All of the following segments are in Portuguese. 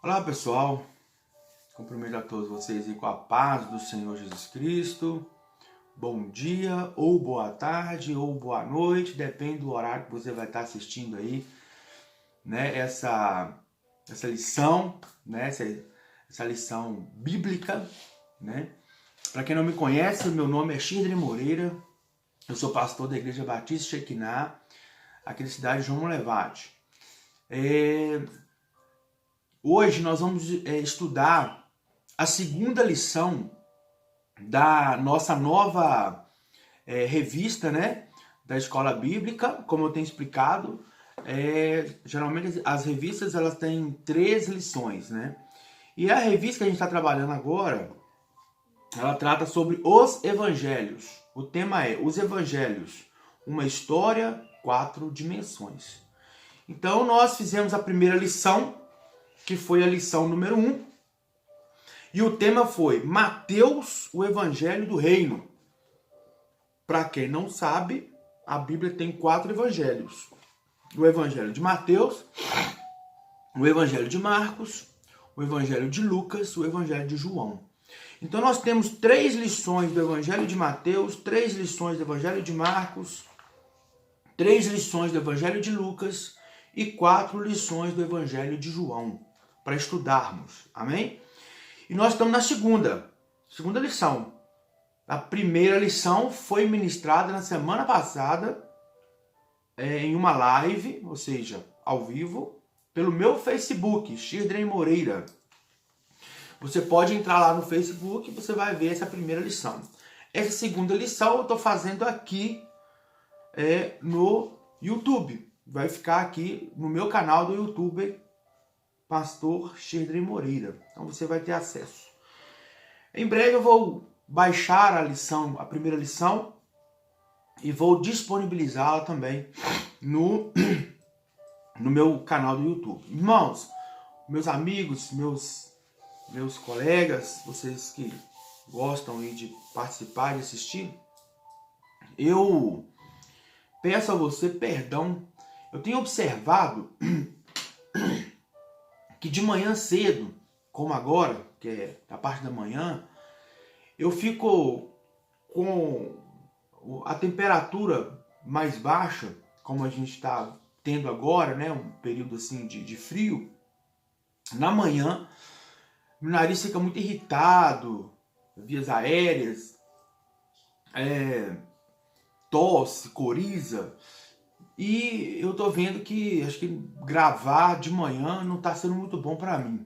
Olá pessoal, cumprimento a todos vocês aí com a paz do Senhor Jesus Cristo. Bom dia, ou boa tarde, ou boa noite, depende do horário que você vai estar assistindo aí, né? Essa lição, né? Essa lição bíblica, né? Para quem não me conhece, meu nome é Shindri Moreira, eu sou pastor da Igreja Batista Shekinah, aqui na cidade de João Monlevade. Hoje nós vamos estudar a segunda lição da nossa nova revista, né, da Escola Bíblica. Como eu tenho explicado, geralmente as revistas elas têm 3 lições, né? E a revista que a gente está trabalhando agora, ela trata sobre os evangelhos. O tema é os evangelhos, uma história, 4 dimensões. Então nós fizemos a primeira lição, que foi a lição número 1, e o tema foi Mateus, o Evangelho do Reino. Para quem não sabe, a Bíblia tem 4 evangelhos. O Evangelho de Mateus, o Evangelho de Marcos, o Evangelho de Lucas, o Evangelho de João. Então nós temos 3 lições do Evangelho de Mateus, 3 lições do Evangelho de Marcos, 3 lições do Evangelho de Lucas e 4 lições do Evangelho de João, para estudarmos, amém? E nós estamos na segunda lição. A primeira lição foi ministrada na semana passada, em uma live, ou seja, ao vivo, pelo meu Facebook, Shindri Moreira. Você pode entrar lá no Facebook e você vai ver essa primeira lição. Essa segunda lição eu estou fazendo aqui no YouTube. Vai ficar aqui no meu canal do YouTube, Pastor Shindri Moreira. Então você vai ter acesso. Em breve eu vou baixar a primeira lição, e vou disponibilizá-la também no meu canal do YouTube. Irmãos, meus amigos, meus colegas, vocês que gostam aí de participar e assistir, eu peço a você perdão. Eu tenho observado que de manhã cedo, como agora, que é a parte da manhã, eu fico com a temperatura mais baixa, como a gente está tendo agora, né, um período assim de frio. Na manhã, meu nariz fica muito irritado, vias aéreas, tosse, coriza. E eu tô vendo que acho que gravar de manhã não tá sendo muito bom para mim.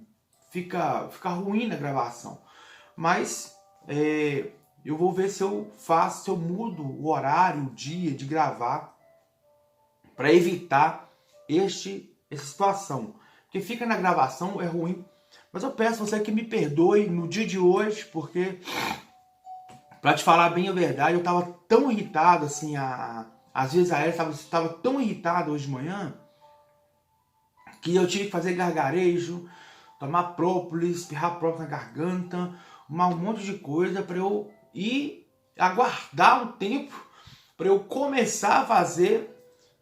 Fica ruim na gravação. Mas eu vou ver se eu mudo o horário, o dia de gravar, para evitar essa situação. Porque fica na gravação, é ruim. Mas eu peço a você que me perdoe no dia de hoje, porque, para te falar bem a verdade, eu estava tão irritado, assim, às vezes a Elsa estava tão irritada hoje de manhã, que eu tive que fazer gargarejo, tomar própolis, espirrar própolis na garganta, um monte de coisa para eu ir aguardar um tempo para eu começar a fazer,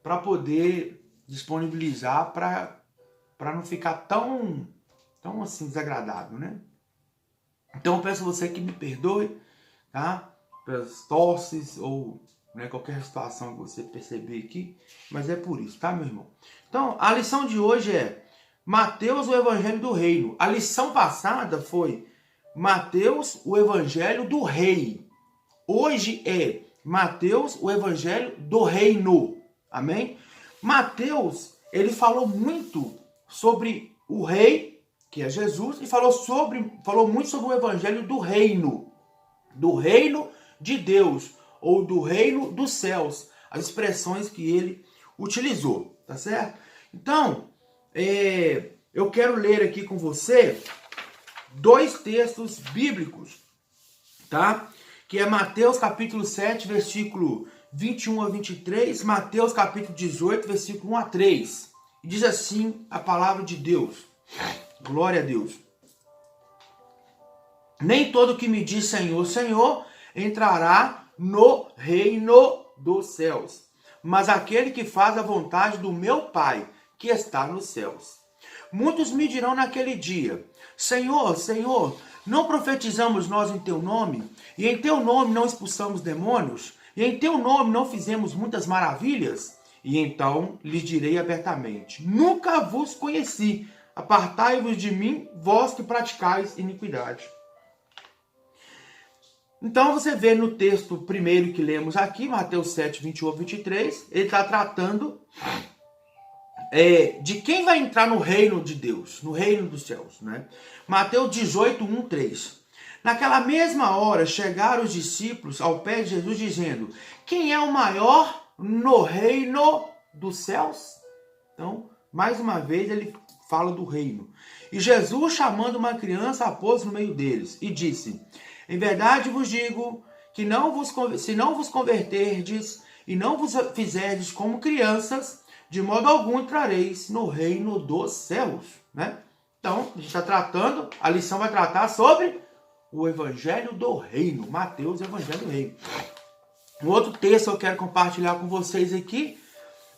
para poder disponibilizar, para não ficar tão assim desagradável, né? Então eu peço a você que me perdoe, tá? Pelas tosses ou, né, qualquer situação que você perceber aqui, mas é por isso, tá, meu irmão? Então a lição de hoje é Mateus, o Evangelho do Reino. A lição passada foi Mateus, o Evangelho do Rei. Hoje é Mateus, o Evangelho do Reino. Amém? Mateus, ele falou muito sobre o rei, que é Jesus, e falou muito sobre o Evangelho do Reino de Deus, ou do reino dos céus, as expressões que ele utilizou, tá certo? Então, eu quero ler aqui com você 2 textos bíblicos, tá? Que é Mateus capítulo 7, versículo 21 a 23, Mateus capítulo 18, versículo 1 a 3. E diz assim a palavra de Deus. Glória a Deus. Nem todo que me diz Senhor, Senhor, entrará no reino dos céus, mas aquele que faz a vontade do meu Pai, que está nos céus. Muitos me dirão naquele dia: Senhor, Senhor, não profetizamos nós em teu nome? E em teu nome não expulsamos demônios? E em teu nome não fizemos muitas maravilhas? E então lhes direi abertamente: nunca vos conheci. Apartai-vos de mim, vós que praticais iniquidade. Então você vê no texto primeiro que lemos aqui, Mateus 7, 21 a 23, ele está tratando de quem vai entrar no reino de Deus, no reino dos céus, né? Mateus 18, 1, 3. Naquela mesma hora chegaram os discípulos ao pé de Jesus dizendo: quem é o maior no reino dos céus? Então, mais uma vez ele fala do reino. E Jesus, chamando uma criança, a pôs no meio deles e disse: em verdade vos digo que se não vos converterdes e não vos fizerdes como crianças, de modo algum entrareis no reino dos céus, né? Então, a gente está tratando, a lição vai tratar sobre o evangelho do reino, Mateus, evangelho do reino. Um outro texto que eu quero compartilhar com vocês aqui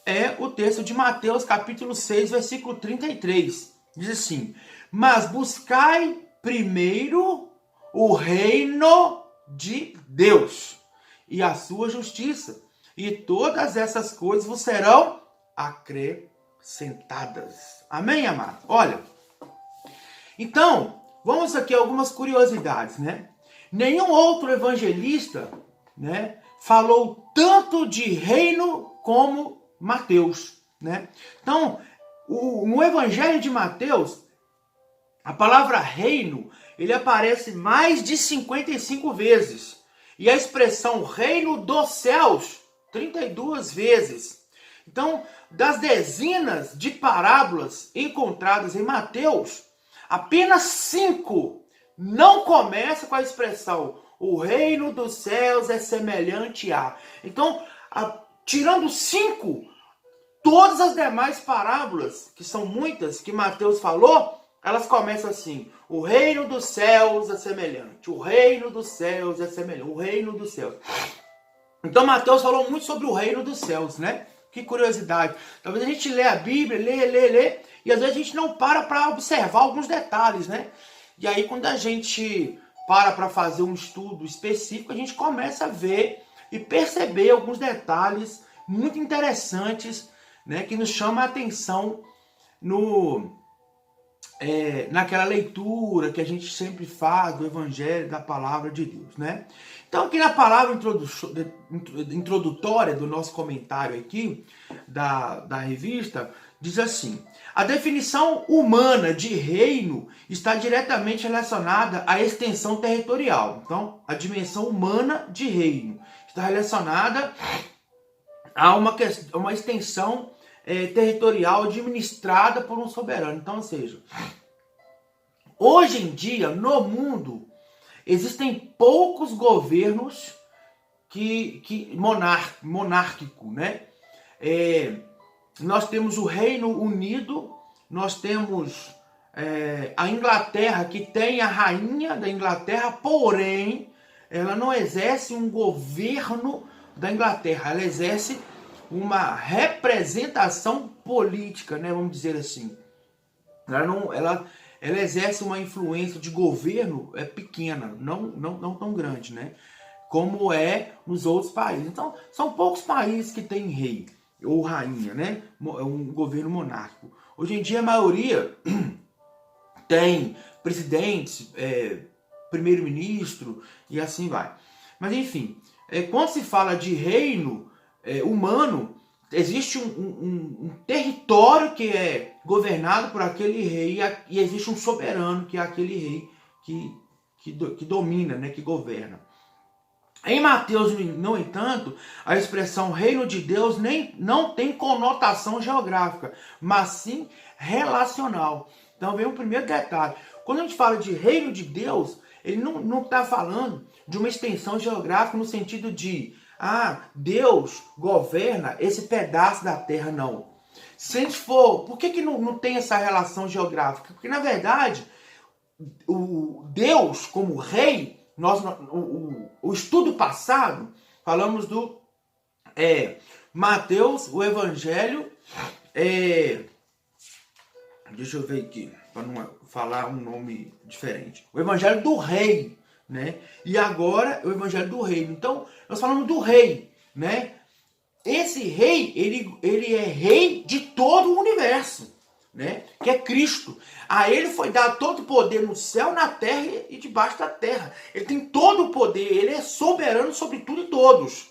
é o texto de Mateus, capítulo 6, versículo 33. Diz assim: mas buscai primeiro o reino de Deus e a sua justiça, e todas essas coisas vos serão acrescentadas. Amém, amado? Olha, então, vamos aqui a algumas curiosidades, né? Nenhum outro evangelista, né, falou tanto de reino como Mateus, né? Então, no evangelho de Mateus, a palavra reino, ele aparece mais de 55 vezes. E a expressão reino dos céus, 32 vezes. Então, das dezenas de parábolas encontradas em Mateus, apenas 5 não começam com a expressão o reino dos céus é semelhante a. Então, tirando 5, todas as demais parábolas, que são muitas, que Mateus falou, elas começam assim: o reino dos céus é semelhante, o reino dos céus é semelhante, o reino dos céus. Então Mateus falou muito sobre o reino dos céus, né? Que curiosidade. Talvez a gente lê a Bíblia, lê, e às vezes a gente não para observar alguns detalhes, né? E aí quando a gente para fazer um estudo específico, a gente começa a ver e perceber alguns detalhes muito interessantes, né? Que nos chamam a atenção naquela leitura que a gente sempre faz do Evangelho, da Palavra de Deus, né? Então, aqui na palavra introdutória do nosso comentário aqui, da revista, diz assim: a definição humana de reino está diretamente relacionada à extensão territorial. Então, a dimensão humana de reino está relacionada a uma extensão territorial administrada por um soberano. Então, ou seja, hoje em dia, no mundo, existem poucos governos monárquico, né? Nós temos o Reino Unido, nós temos a Inglaterra, que tem a rainha da Inglaterra, porém, ela não exerce um governo da Inglaterra, ela exerce uma representação política, né? Vamos dizer assim. Ela exerce uma influência de governo pequena, não tão grande, né? Como é nos outros países. Então, são poucos países que têm rei ou rainha, né? Um governo monárquico. Hoje em dia, a maioria tem presidente, primeiro-ministro e assim vai. Mas, enfim, quando se fala de reino humano, existe um território que é governado por aquele rei e existe um soberano, que é aquele rei que domina, né, que governa. Em Mateus, no entanto, a expressão reino de Deus não tem conotação geográfica, mas sim relacional. Então vem o primeiro detalhe. Quando a gente fala de reino de Deus, ele não está falando de uma extensão geográfica no sentido de Deus governa esse pedaço da terra, não. Se a gente for, por que não tem essa relação geográfica? Porque, na verdade, o Deus como rei, o estudo passado, falamos do Mateus, o Evangelho Deixa eu ver aqui, para não falar um nome diferente. O Evangelho do Rei, né? E agora o Evangelho do Reino. Então, nós falamos do Rei, né? Esse Rei, ele é Rei de todo o universo, né? Que é Cristo. A ele foi dado todo o poder no céu, na terra e debaixo da terra. Ele tem todo o poder, ele é soberano sobre tudo e todos.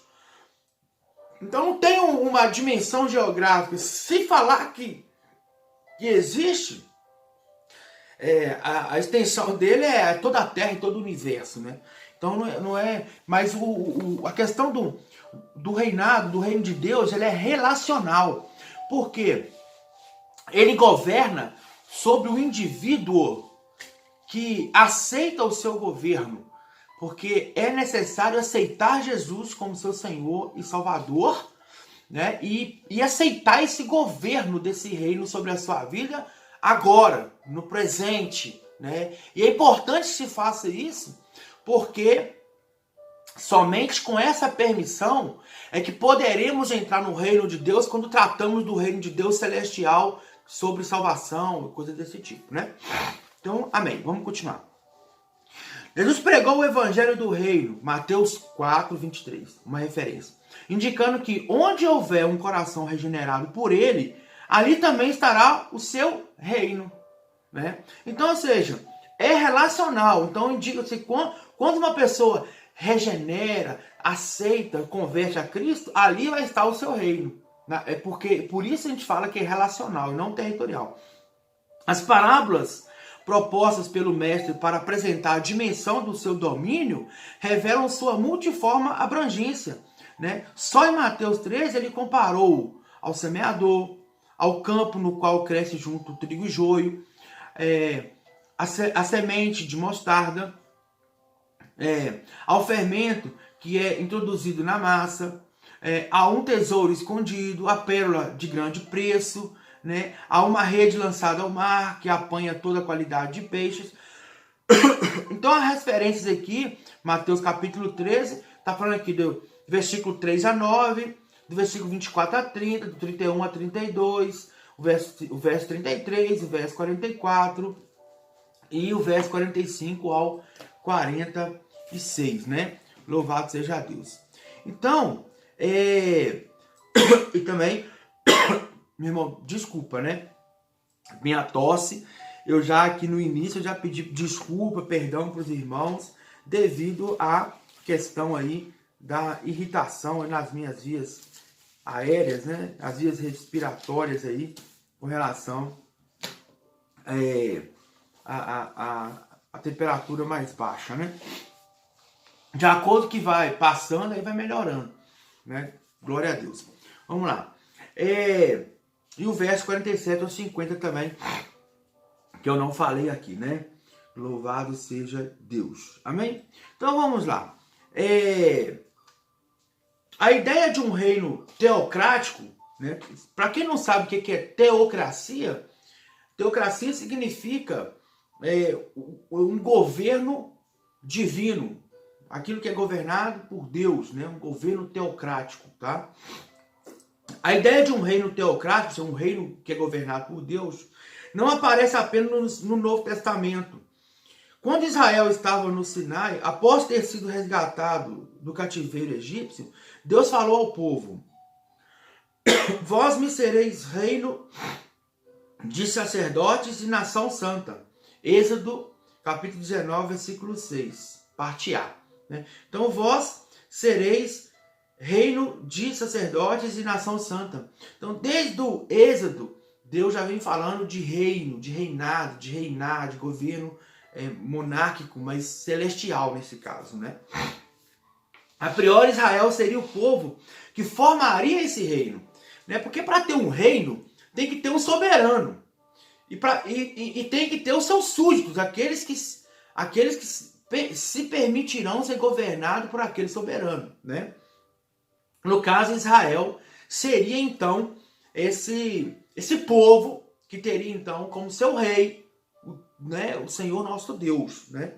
Então não tem uma dimensão geográfica. Se falar que existe, a extensão dele é toda a Terra e todo o universo, né? Então não é mas a questão do reinado, do reino de Deus, ele é relacional. Por quê? Ele governa sobre o indivíduo que aceita o seu governo, porque é necessário aceitar Jesus como seu Senhor e Salvador, né? E aceitar esse governo desse reino sobre a sua vida agora, no presente, né? E é importante que se faça isso, porque somente com essa permissão é que poderemos entrar no reino de Deus quando tratamos do reino de Deus celestial sobre salvação, coisa desse tipo, né? Então, amém. Vamos continuar. Jesus pregou o evangelho do reino, Mateus 4, 23, uma referência, indicando que onde houver um coração regenerado por ele, ali também estará o seu reino, né? Então, ou seja, é relacional. Então, indica-se quando uma pessoa regenera, aceita, converte a Cristo, ali vai estar o seu reino. É porque por isso a gente fala que é relacional e não territorial. As parábolas propostas pelo mestre para apresentar a dimensão do seu domínio revelam sua multiforme abrangência, né? Só em Mateus 13 ele comparou ao semeador, ao campo no qual cresce junto o trigo e joio, a semente de mostarda, ao fermento que é introduzido na massa, a um tesouro escondido, a pérola de grande preço, né? Há uma rede lançada ao mar que apanha toda a qualidade de peixes. Então as referências aqui, Mateus capítulo 13, está falando aqui do versículo 3 a 9, do versículo 24 a 30, do 31 a 32, o verso 33, o verso 44 e o verso 45 ao 46, né? Louvado seja Deus. Então, e também, meu irmão, desculpa, né? Minha tosse, eu já aqui no início, eu já pedi desculpa, perdão para os irmãos, devido à questão aí da irritação nas minhas vias aéreas, né? As vias respiratórias aí, com relação a temperatura mais baixa, né? De acordo que vai passando, aí vai melhorando, né? Glória a Deus. Vamos lá. E o verso 47 ao 50 também, que eu não falei aqui, né? Louvado seja Deus. Amém? Então vamos lá. A ideia de um reino teocrático, né? Para quem não sabe o que é teocracia, teocracia significa um governo divino, aquilo que é governado por Deus, né? Um governo teocrático, tá? A ideia de um reino teocrático, um reino que é governado por Deus, não aparece apenas no Novo Testamento. Quando Israel estava no Sinai, após ter sido resgatado do cativeiro egípcio, Deus falou ao povo: vós me sereis reino de sacerdotes e nação santa. Êxodo, capítulo 19, versículo 6, parte A. Né? Então, vós sereis reino de sacerdotes e nação santa. Então, desde o Êxodo, Deus já vem falando de reino, de reinado, de reinar, de governo monárquico, mas celestial nesse caso, né? A priori, Israel seria o povo que formaria esse reino, né? Porque para ter um reino, tem que ter um soberano. E tem que ter os seus súditos, aqueles que se permitirão ser governados por aquele soberano, né? No caso, Israel seria então esse povo que teria então como seu rei, né, o Senhor nosso Deus, né?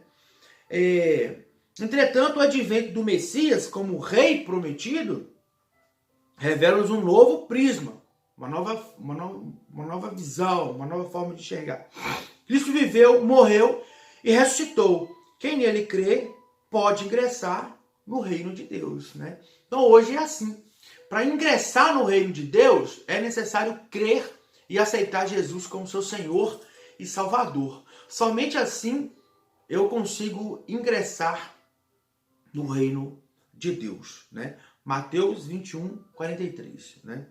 Entretanto, o advento do Messias como rei prometido revela-nos um novo prisma, uma nova visão, uma nova forma de enxergar. Cristo viveu, morreu e ressuscitou. Quem nele crê pode ingressar no reino de Deus, né? Então hoje é assim. Para ingressar no reino de Deus, é necessário crer e aceitar Jesus como seu Senhor e Salvador. Somente assim eu consigo ingressar no reino de Deus, né? Mateus 21, 43, né?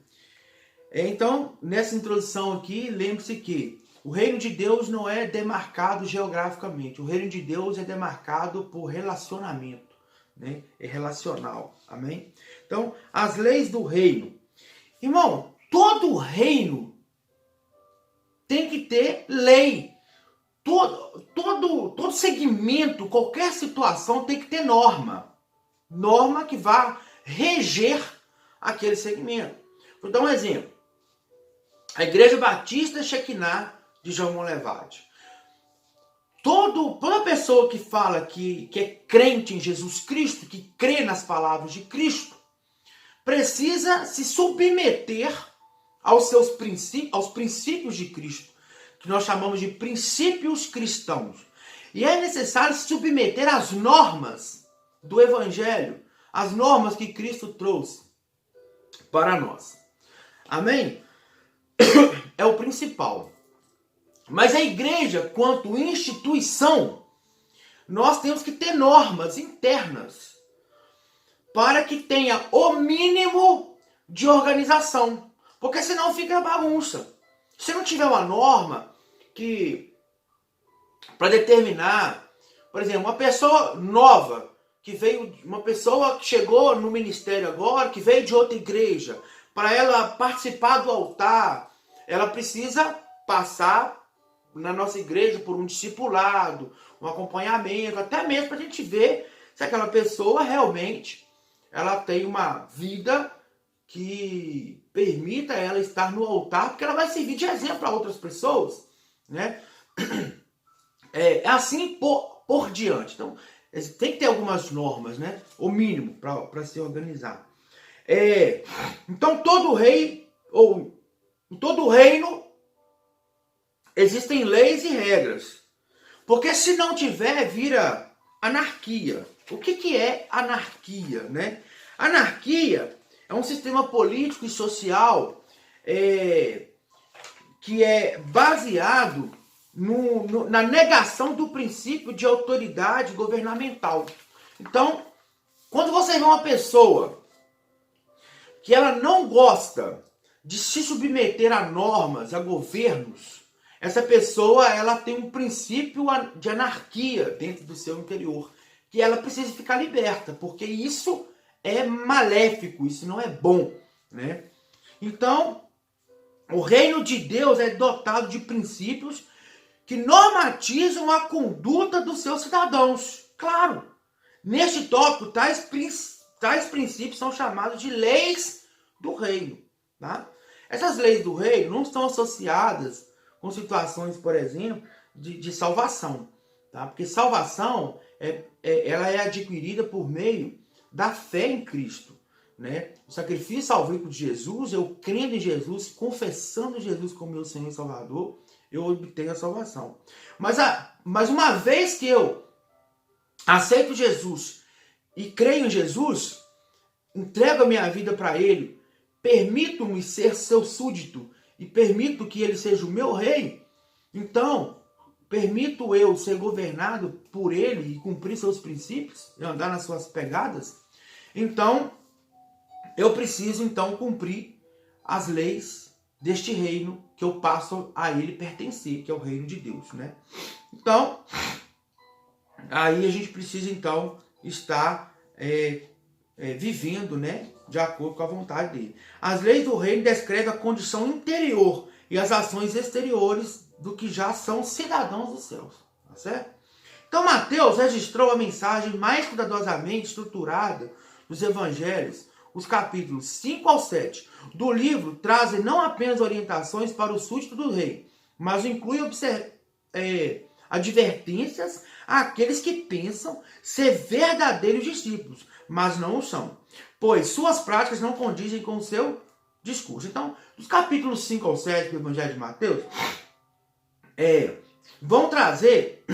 Então, nessa introdução aqui, lembre-se que o reino de Deus não é demarcado geograficamente. O reino de Deus é demarcado por relacionamento, né? É relacional, amém? Então, as leis do reino. Irmão, todo reino tem que ter lei. Todo segmento, qualquer situação tem que ter norma. Norma que vá reger aquele segmento. Vou dar um exemplo. A Igreja Batista Shekinah de João Monlevade. Toda pessoa que fala que é crente em Jesus Cristo, que crê nas palavras de Cristo, precisa se submeter aos princípios de Cristo, que nós chamamos de princípios cristãos. E é necessário se submeter às normas do Evangelho, às normas que Cristo trouxe para nós. Amém? É o principal. Mas a igreja, quanto instituição, nós temos que ter normas internas para que tenha o mínimo de organização. Porque senão fica bagunça. Se não tiver uma norma que para determinar, por exemplo, uma pessoa nova, uma pessoa que chegou no ministério agora, que veio de outra igreja, para ela participar do altar, ela precisa passar na nossa igreja por um discipulado, um acompanhamento, até mesmo para a gente ver se aquela pessoa realmente ela tem uma vida que permita ela estar no altar, porque ela vai servir de exemplo para outras pessoas, né? É assim por diante. Então, tem que ter algumas normas, né? O mínimo para se organizar. Então, todo reino existem leis e regras. Porque se não tiver, vira anarquia. O que é anarquia, né? Anarquia é um sistema político e social que é baseado na negação do princípio de autoridade governamental. Então, quando você vê uma pessoa que ela não gosta de se submeter a normas, a governos, essa pessoa ela tem um princípio de anarquia dentro do seu interior, que ela precisa ficar liberta, porque isso é maléfico, isso não é bom, né? Então, o reino de Deus é dotado de princípios que normatizam a conduta dos seus cidadãos. Claro, neste tópico, tais princípios são chamados de leis do reino. Tá? Essas leis do reino não estão associadas com situações, por exemplo, de salvação. Tá? Porque salvação ela é adquirida por meio da fé em Cristo. Né? O sacrifício salvífico de Jesus, eu crendo em Jesus, confessando Jesus como meu Senhor e Salvador, eu obtenho a salvação. Mas uma vez que eu aceito Jesus e creio em Jesus, entrego a minha vida para Ele, permito-me ser seu súdito e permito que Ele seja o meu rei, então permito eu ser governado por Ele e cumprir seus princípios e andar nas suas pegadas, então eu preciso então cumprir as leis deste reino que eu passo a ele pertencer, que é o reino de Deus, né? Então, aí a gente precisa então estar vivendo, né, de acordo com a vontade dele. As leis do reino descrevem a condição interior e as ações exteriores do que já são cidadãos dos céus, tá certo? Então Mateus registrou a mensagem mais cuidadosamente estruturada dos evangelhos. Os capítulos 5 ao 7 do livro trazem não apenas orientações para o súdito do rei, mas incluem advertências àqueles que pensam ser verdadeiros discípulos, mas não o são, pois suas práticas não condizem com o seu discurso. Então, dos capítulos 5 ao 7 do Evangelho de Mateus, vão trazer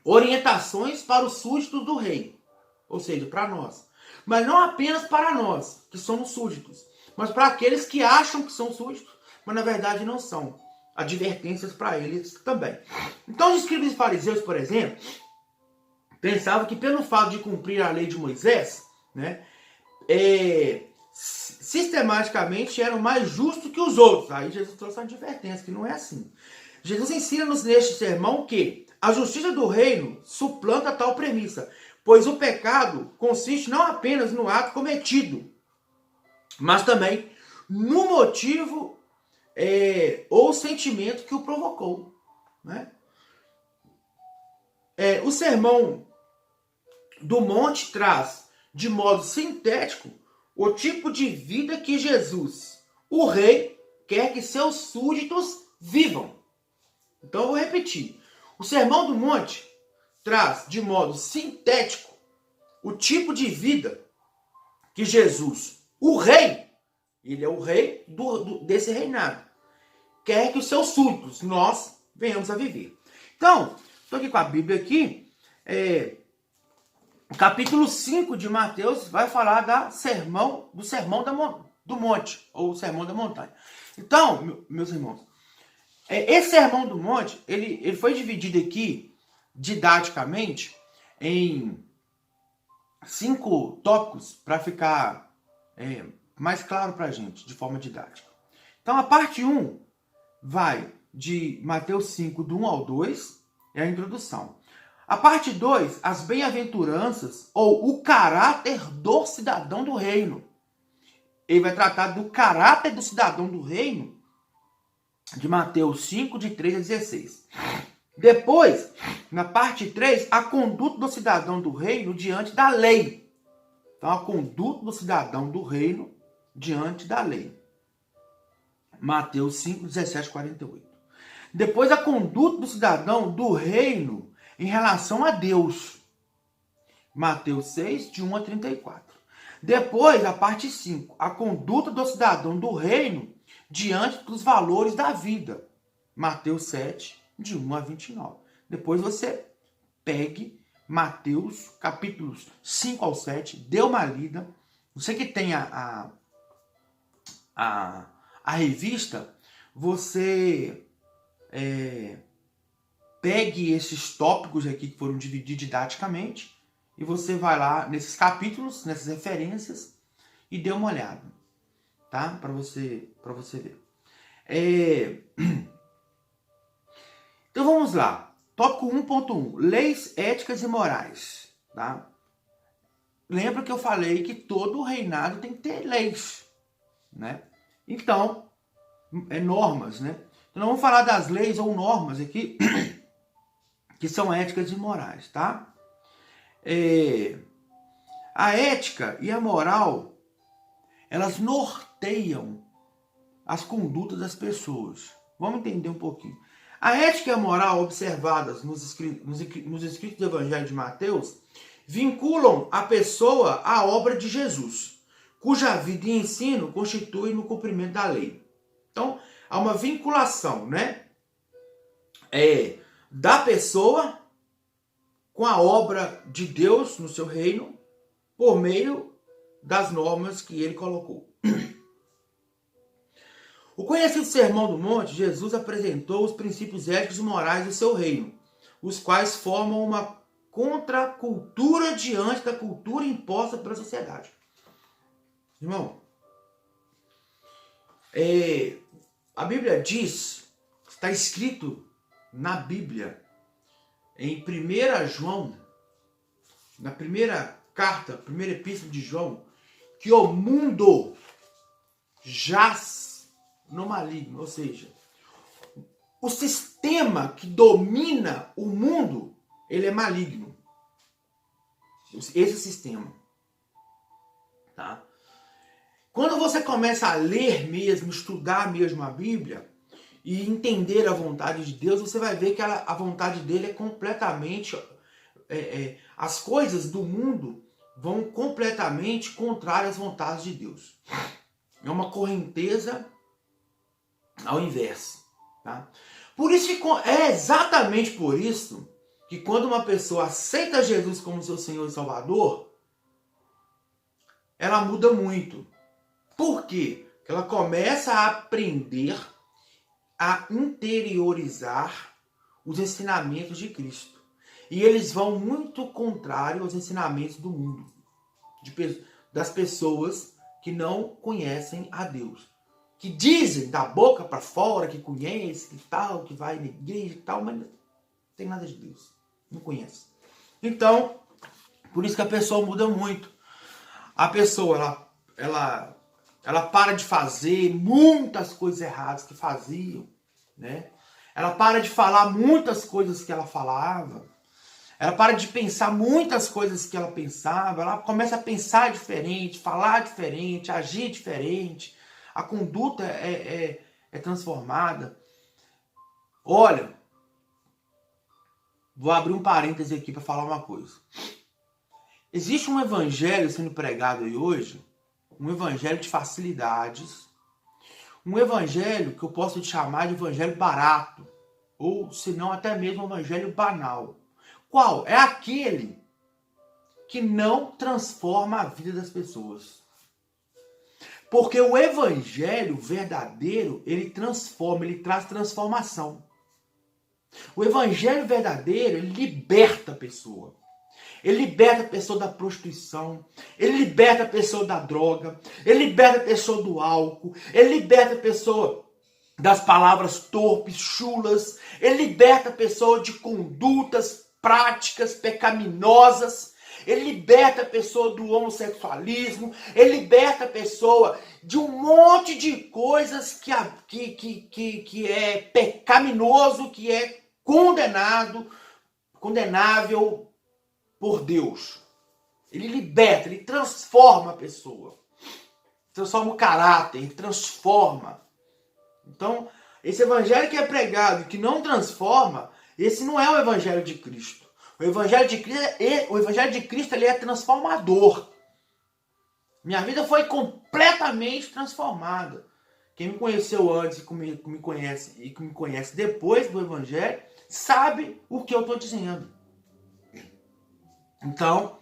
orientações para os súditos do rei, ou seja, para nós. Mas não apenas para nós, que somos súditos, mas para aqueles que acham que são súditos, mas na verdade não são. Advertências para eles também. Então, os escribas e fariseus, por exemplo, pensavam que pelo fato de cumprir a lei de Moisés, né, sistematicamente eram mais justos que os outros. Aí Jesus trouxe uma advertência, que não é assim. Jesus ensina-nos neste sermão que a justiça do reino suplanta tal premissa, pois o pecado consiste não apenas no ato cometido, mas também no motivo ou sentimento que o provocou. Né? O Sermão do Monte traz, de modo sintético, o tipo de vida que Jesus, o rei, quer que seus súditos vivam. Então eu vou repetir. O Sermão do Monte traz, de modo sintético, o tipo de vida que Jesus, o rei, ele é o rei desse reinado, quer que os seus súditos, nós, venhamos a viver. Então, estou aqui com a Bíblia aqui, o capítulo 5 de Mateus vai falar do sermão do monte, ou sermão da montanha. Então, meus irmãos, esse sermão do monte, ele foi dividido aqui, didaticamente, em 5 tópicos, para ficar mais claro para a gente, de forma didática. Então, a parte 1 vai de Mateus 5, do 1 ao 2, é a introdução. A parte 2, as bem-aventuranças, ou o caráter do cidadão do reino. Ele vai tratar do caráter do cidadão do reino, de Mateus 5, de 3 a 16. Depois, na parte 3, a conduta do cidadão do reino diante da lei. Então, a conduta do cidadão do reino diante da lei. Mateus 5, 17 a 48. Depois, a conduta do cidadão do reino em relação a Deus. Mateus 6, de 1 a 34. Depois, a parte 5, a conduta do cidadão do reino diante dos valores da vida. Mateus 7, de 1 a 29. Depois você pegue Mateus, capítulos 5 ao 7, dê uma lida. Você que tem a revista, você pegue esses tópicos aqui que foram divididos didaticamente e você vai lá nesses capítulos, nessas referências e dê uma olhada, tá? Para você ver. Então vamos lá. Tópico 1.1. Leis éticas e morais, tá? Lembra que eu falei que todo reinado tem que ter leis, né? Então, normas, né? Então vamos falar das leis ou normas aqui que são éticas e morais, tá? A ética e a moral, elas norteiam as condutas das pessoas. Vamos entender um pouquinho. A ética e a moral observadas nos escritos do Evangelho de Mateus vinculam a pessoa à obra de Jesus, cuja vida e ensino constituem no cumprimento da lei. Então, há uma vinculação, né? Da pessoa com a obra de Deus no seu reino por meio das normas que ele colocou. O conhecido Sermão do Monte, Jesus apresentou os princípios éticos e morais do seu reino, os quais formam uma contracultura diante da cultura imposta pela sociedade. Irmão, a Bíblia diz, está escrito na Bíblia, em 1 João, na primeira carta, primeira epístola de João, que o mundo jaz no maligno, ou seja, o sistema que domina o mundo, ele é maligno. Esse sistema, tá? Quando você começa a ler mesmo, estudar mesmo a Bíblia e entender a vontade de Deus, você vai ver que a vontade dele é completamente... as coisas do mundo vão completamente contrárias às vontades de Deus. É uma correnteza ao inverso. Tá? Por isso que é exatamente por isso que quando uma pessoa aceita Jesus como seu Senhor e Salvador, ela muda muito. Por quê? Porque ela começa a aprender a interiorizar os ensinamentos de Cristo. E eles vão muito contrário aos ensinamentos do mundo, das pessoas que não conhecem a Deus. Que dizem da boca para fora que conhece, que tal, que vai na igreja e tal, mas não tem nada de Deus. Não conhece. Então, por isso que a pessoa muda muito. A pessoa, ela para de fazer muitas coisas erradas que faziam, né? Ela para de falar muitas coisas que ela falava. Ela para de pensar muitas coisas que ela pensava. Ela começa a pensar diferente, falar diferente, agir diferente. A conduta é transformada. Olha, vou abrir um parêntese aqui para falar uma coisa. Existe um evangelho sendo pregado aí hoje, um evangelho de facilidades, um evangelho que eu posso te chamar de evangelho barato, ou se não até mesmo um evangelho banal. Qual? É aquele que não transforma a vida das pessoas. Porque o evangelho verdadeiro, ele transforma, ele traz transformação. O evangelho verdadeiro, ele liberta a pessoa. Ele liberta a pessoa da prostituição, ele liberta a pessoa da droga, ele liberta a pessoa do álcool, ele liberta a pessoa das palavras torpes, chulas, ele liberta a pessoa de condutas, práticas pecaminosas, ele liberta a pessoa do homossexualismo, ele liberta a pessoa de um monte de coisas que é pecaminoso, que é condenável por Deus. Ele liberta, ele transforma a pessoa. Transforma o caráter, ele transforma. Então, esse evangelho que é pregado e que não transforma, esse não é o evangelho de Cristo. O evangelho de Cristo ele é transformador. Minha vida foi completamente transformada. Quem me conheceu antes e que me conhece depois do evangelho, sabe o que eu estou dizendo. Então,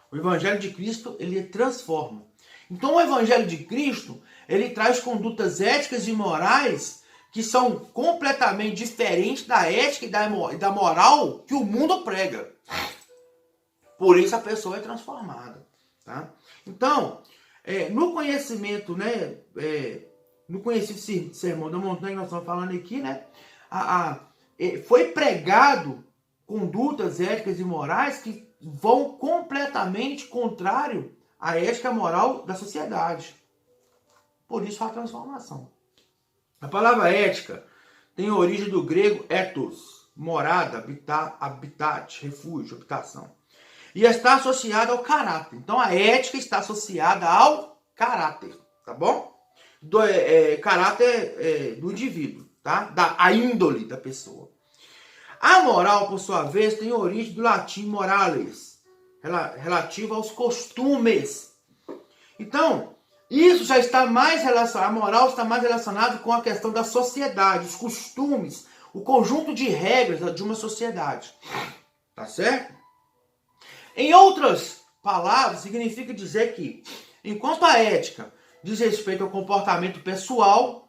o evangelho de Cristo, ele transforma. Então, o evangelho de Cristo, ele traz condutas éticas e morais que são completamente diferentes da ética e da moral que o mundo prega. Por isso a pessoa é transformada. Tá? Então, no conhecimento, né, no conhecido Sermão da Montanha que nós estamos falando aqui, né, foi pregado condutas éticas e morais que vão completamente contrário à ética moral da sociedade. Por isso a transformação. A palavra ética tem origem do grego ethos, morada, habitat, refúgio, habitação. E está associada ao caráter. Então a ética está associada ao caráter, tá bom? Caráter do indivíduo, tá? A índole da pessoa. A moral, por sua vez, tem origem do latim morales, relativo aos costumes. Então, isso já está mais relacionado, a moral está mais relacionada com a questão da sociedade, os costumes, o conjunto de regras de uma sociedade. Tá certo? Em outras palavras, significa dizer que, enquanto a ética diz respeito ao comportamento pessoal,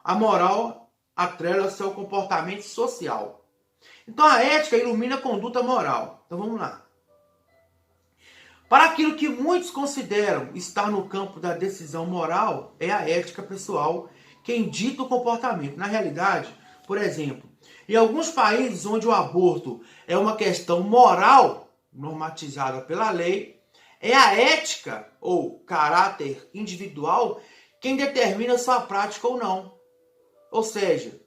a moral atrela-se ao comportamento social. Então a ética ilumina a conduta moral. Então vamos lá. Para aquilo que muitos consideram estar no campo da decisão moral, é a ética pessoal quem dita o comportamento. Na realidade, por exemplo, em alguns países onde o aborto é uma questão moral, normatizada pela lei, é a ética ou caráter individual quem determina sua prática ou não. Ou seja,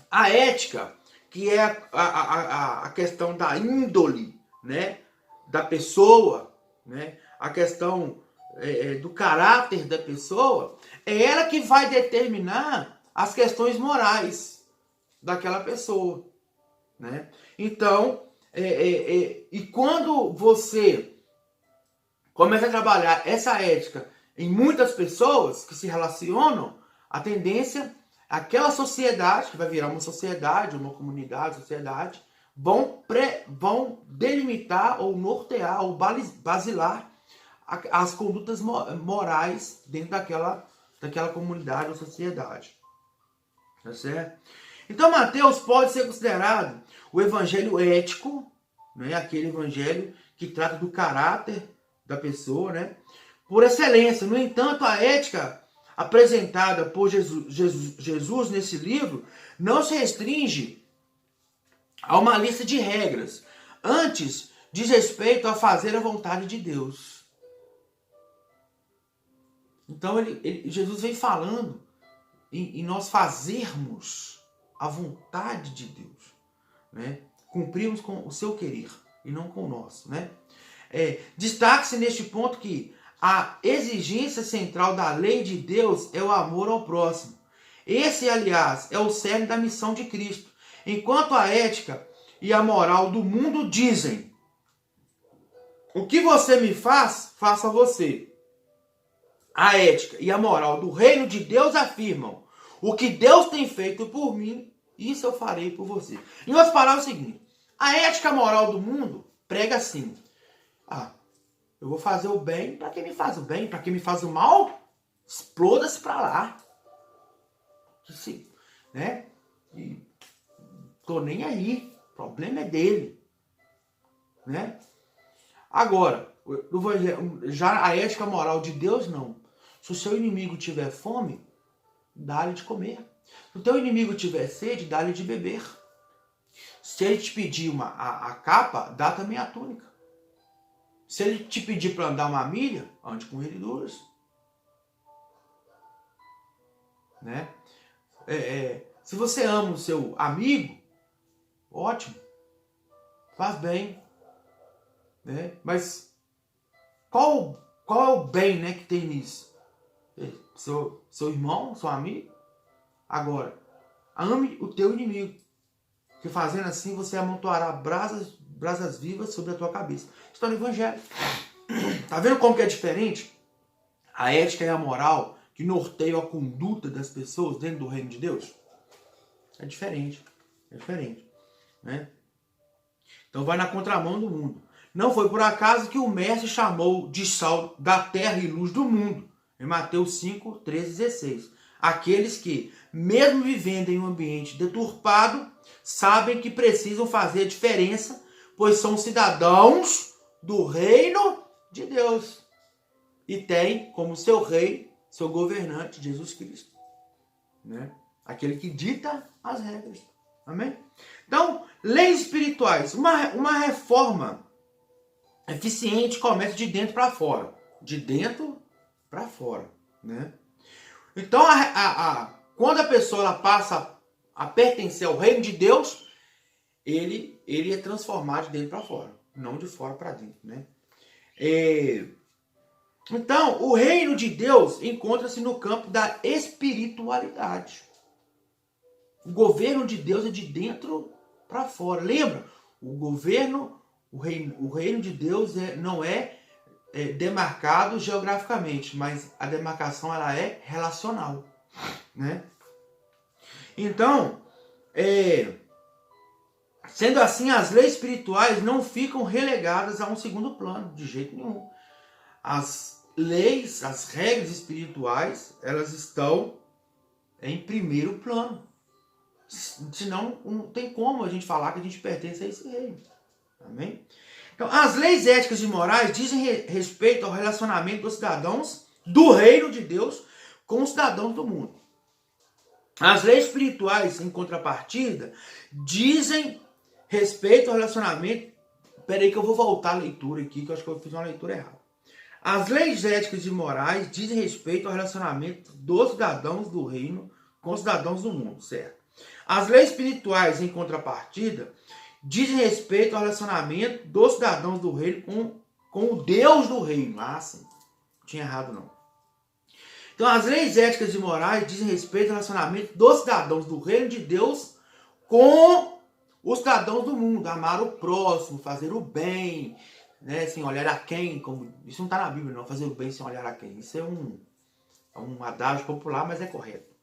a ética, que é a questão da índole, né, da pessoa, né, a questão do caráter da pessoa, é ela que vai determinar as questões morais daquela pessoa. Né? Então, e quando você começa a trabalhar essa ética em muitas pessoas que se relacionam, a tendência, aquela sociedade, que vai virar uma sociedade, uma comunidade, sociedade, vão delimitar ou nortear ou basilar as condutas morais dentro daquela comunidade ou sociedade. Tá certo? Então Mateus pode ser considerado o evangelho ético, né? Aquele evangelho que trata do caráter da pessoa, né? Por excelência. No entanto, a ética apresentada por Jesus nesse livro não se restringe a uma lista de regras. Antes, diz respeito a fazer a vontade de Deus. Então, Jesus vem falando em nós fazermos a vontade de Deus, né? Cumprirmos com o seu querer e não com o nosso, né? Destaque-se neste ponto que a exigência central da lei de Deus é o amor ao próximo. Esse, aliás, é o cerne da missão de Cristo. Enquanto a ética e a moral do mundo dizem: o que você me faz, faça você. A ética e a moral do reino de Deus afirmam: o que Deus tem feito por mim, isso eu farei por você. Em outras palavras, é o seguinte: a ética moral do mundo prega assim: eu vou fazer o bem para quem me faz o bem, para quem me faz o mal, exploda-se para lá. Sim, né? E tô nem aí, o problema é dele, né? Agora, já a ética moral de Deus não. Se o seu inimigo tiver fome, dá-lhe de comer. Se o teu inimigo tiver sede, dá-lhe de beber. Se ele te pedir a capa, dá também a túnica. Se ele te pedir para andar uma milha, ande com ele duas. Né? Se você ama o seu amigo, ótimo. Faz bem. Né? Mas qual é o bem, né, que tem nisso? Seu irmão, seu amigo? Agora, ame o teu inimigo. Que fazendo assim você amontoará brasas vivas sobre a tua cabeça. Está no Evangelho. Tá vendo como que é diferente? A ética e a moral que norteiam a conduta das pessoas dentro do reino de Deus? É diferente. É diferente. Né? Então vai na contramão do mundo. Não foi por acaso que o mestre chamou de sal da terra e luz do mundo. Em Mateus 5, 13, 16. Aqueles que, mesmo vivendo em um ambiente deturpado, sabem que precisam fazer a diferença, pois são cidadãos do reino de Deus. E têm como seu rei, seu governante, Jesus Cristo. Né? Aquele que dita as regras. Amém? Então, leis espirituais. Uma reforma eficiente começa de dentro para fora. De dentro para fora, né? Então, quando a pessoa ela passa a pertencer ao reino de Deus, ele é transformado de dentro para fora, não de fora para dentro, né? Então, o reino de Deus encontra-se no campo da espiritualidade. O governo de Deus é de dentro para fora. Lembra? O reino de Deus não é demarcado geograficamente, mas a demarcação ela é relacional, né? Então, sendo assim, as leis espirituais não ficam relegadas a um segundo plano, de jeito nenhum. As leis, as regras espirituais, elas estão em primeiro plano. Senão, não tem como a gente falar que a gente pertence a esse reino. Amém? Então, as leis éticas e morais dizem respeito ao relacionamento dos cidadãos do reino de Deus com os cidadãos do mundo. As leis espirituais, em contrapartida, dizem respeito ao relacionamento... Peraí que eu vou voltar a leitura aqui, que eu acho que eu fiz uma leitura errada. As leis éticas e morais dizem respeito ao relacionamento dos cidadãos do reino com os cidadãos do mundo, certo? As leis espirituais, em contrapartida, dizem respeito ao relacionamento dos cidadãos do reino com o Deus do reino. Ah, sim. Não tinha errado, não. Então, as leis éticas e morais dizem respeito ao relacionamento dos cidadãos do reino de Deus com os cidadãos do mundo. Amar o próximo, fazer o bem, né, sem olhar a quem, como isso não está na Bíblia, não, fazer o bem sem olhar a quem. Isso é um adágio popular, mas é correto.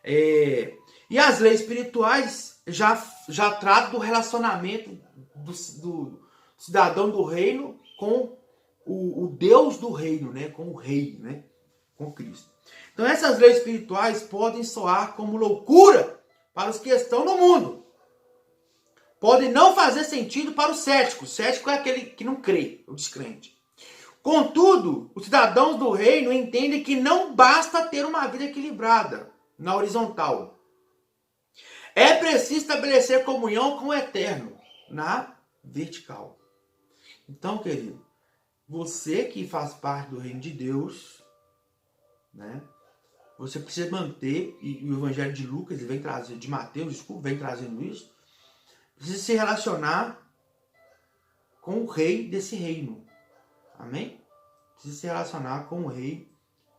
E as leis espirituais já tratam do relacionamento do cidadão do reino com o Deus do reino, né, com o rei, né, com Cristo. Então essas leis espirituais podem soar como loucura para os que estão no mundo. Podem não fazer sentido para o cético. O cético é aquele que não crê, o descrente. Contudo, os cidadãos do reino entendem que não basta ter uma vida equilibrada na horizontal. É preciso estabelecer comunhão com o eterno na vertical. Então, querido, você que faz parte do reino de Deus, né? Você precisa manter, e o evangelho de Lucas vem trazendo, de Mateus, desculpa, vem trazendo isso, precisa se relacionar com o rei desse reino. Amém? Precisa se relacionar com o rei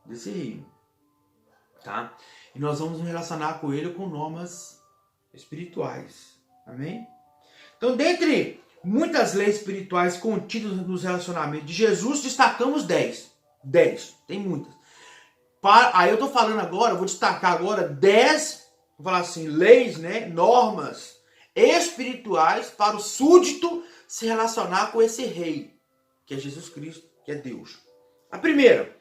desse reino. Tá? E nós vamos nos relacionar com ele com normas espirituais. Amém? Então, dentre muitas leis espirituais contidas nos relacionamentos de Jesus, destacamos 10. 10. Tem muitas. Aí eu estou falando agora, vou destacar agora 10, vou falar assim, leis, né, normas espirituais para o súdito se relacionar com esse rei, que é Jesus Cristo, que é Deus. A primeira,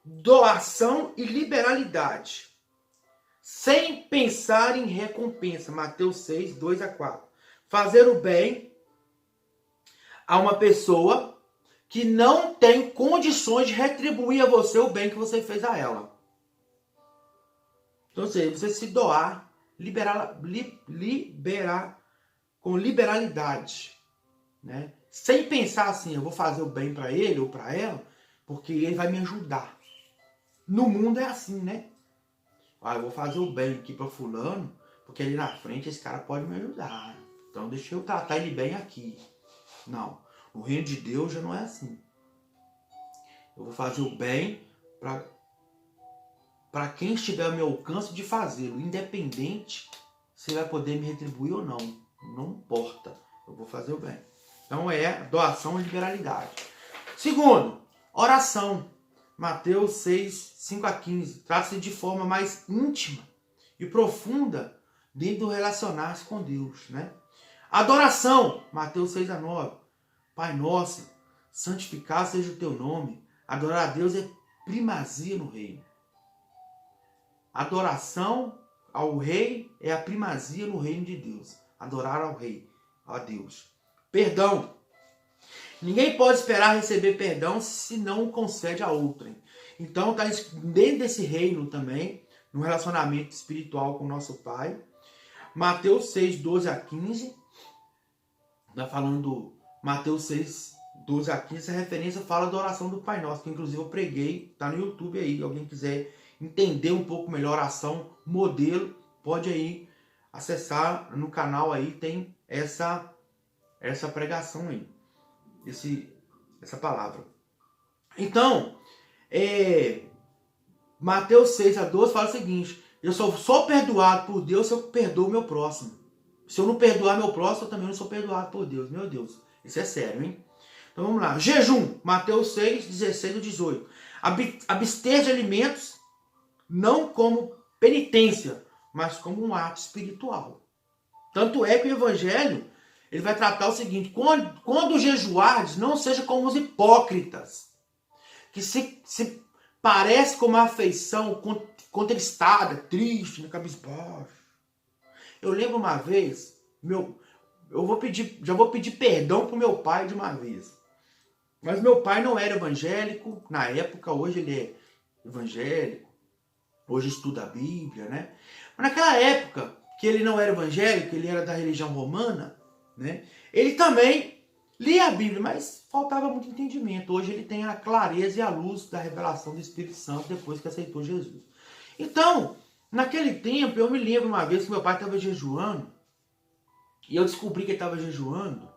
doação e liberalidade, sem pensar em recompensa. Mateus 6, 2 a 4. Fazer o bem a uma pessoa que não tem condições de retribuir a você o bem que você fez a ela. Então, você se doar, liberar com liberalidade, né? Sem pensar assim, eu vou fazer o bem para ele ou para ela, porque ele vai me ajudar. No mundo é assim, né? Eu vou fazer o bem aqui para fulano, porque ali na frente esse cara pode me ajudar. Então deixa eu tratar ele bem aqui. Não. No reino de Deus já não é assim. Eu vou fazer o bem para quem estiver ao meu alcance de fazê-lo, independente se vai poder me retribuir ou não. Não importa. Eu vou fazer o bem. Então é doação e liberalidade. Segundo, oração. Mateus 6, 5 a 15. Trata-se de forma mais íntima e profunda dentro do relacionar-se com Deus, né? Adoração. Mateus 6 a 9. Pai nosso, santificado seja o teu nome. Adorar a Deus é primazia no reino. Adoração ao rei é a primazia no reino de Deus. Adorar ao rei, a Deus. Perdão. Ninguém pode esperar receber perdão se não o concede a outrem. Então, está dentro desse reino também, no relacionamento espiritual com o nosso Pai. Mateus 6, 12 a 15. Está falando Mateus 6, 12 a 15. Essa referência fala da oração do Pai Nosso, que inclusive eu preguei, está no YouTube aí. Alguém quiser entender um pouco melhor a oração modelo, pode aí acessar no canal aí, tem essa pregação aí. Essa palavra. Então, Mateus 6 a 12 fala o seguinte: eu só sou perdoado por Deus se eu perdoo o meu próximo. Se eu não perdoar meu próximo, eu também não sou perdoado por Deus. Meu Deus, isso é sério, hein? Então vamos lá. Jejum, Mateus 6, 16 e 18. Abster de alimentos, não como penitência, mas como um ato espiritual. Tanto é que o Evangelho ele vai tratar o seguinte: quando jejuardes, não seja como os hipócritas, que se parece com uma afeição contristada, triste, na cabisbaixo. Eu lembro uma vez, já vou pedir perdão pro meu pai de uma vez. Mas meu pai não era evangélico na época, hoje ele é evangélico, hoje estuda a Bíblia, né? Mas naquela época que ele não era evangélico, ele era da religião romana, né? Ele também lia a Bíblia, mas faltava muito entendimento. Hoje ele tem a clareza e a luz da revelação do Espírito Santo depois que aceitou Jesus. Então, naquele tempo, eu me lembro uma vez que meu pai estava jejuando, e eu descobri que ele estava jejuando,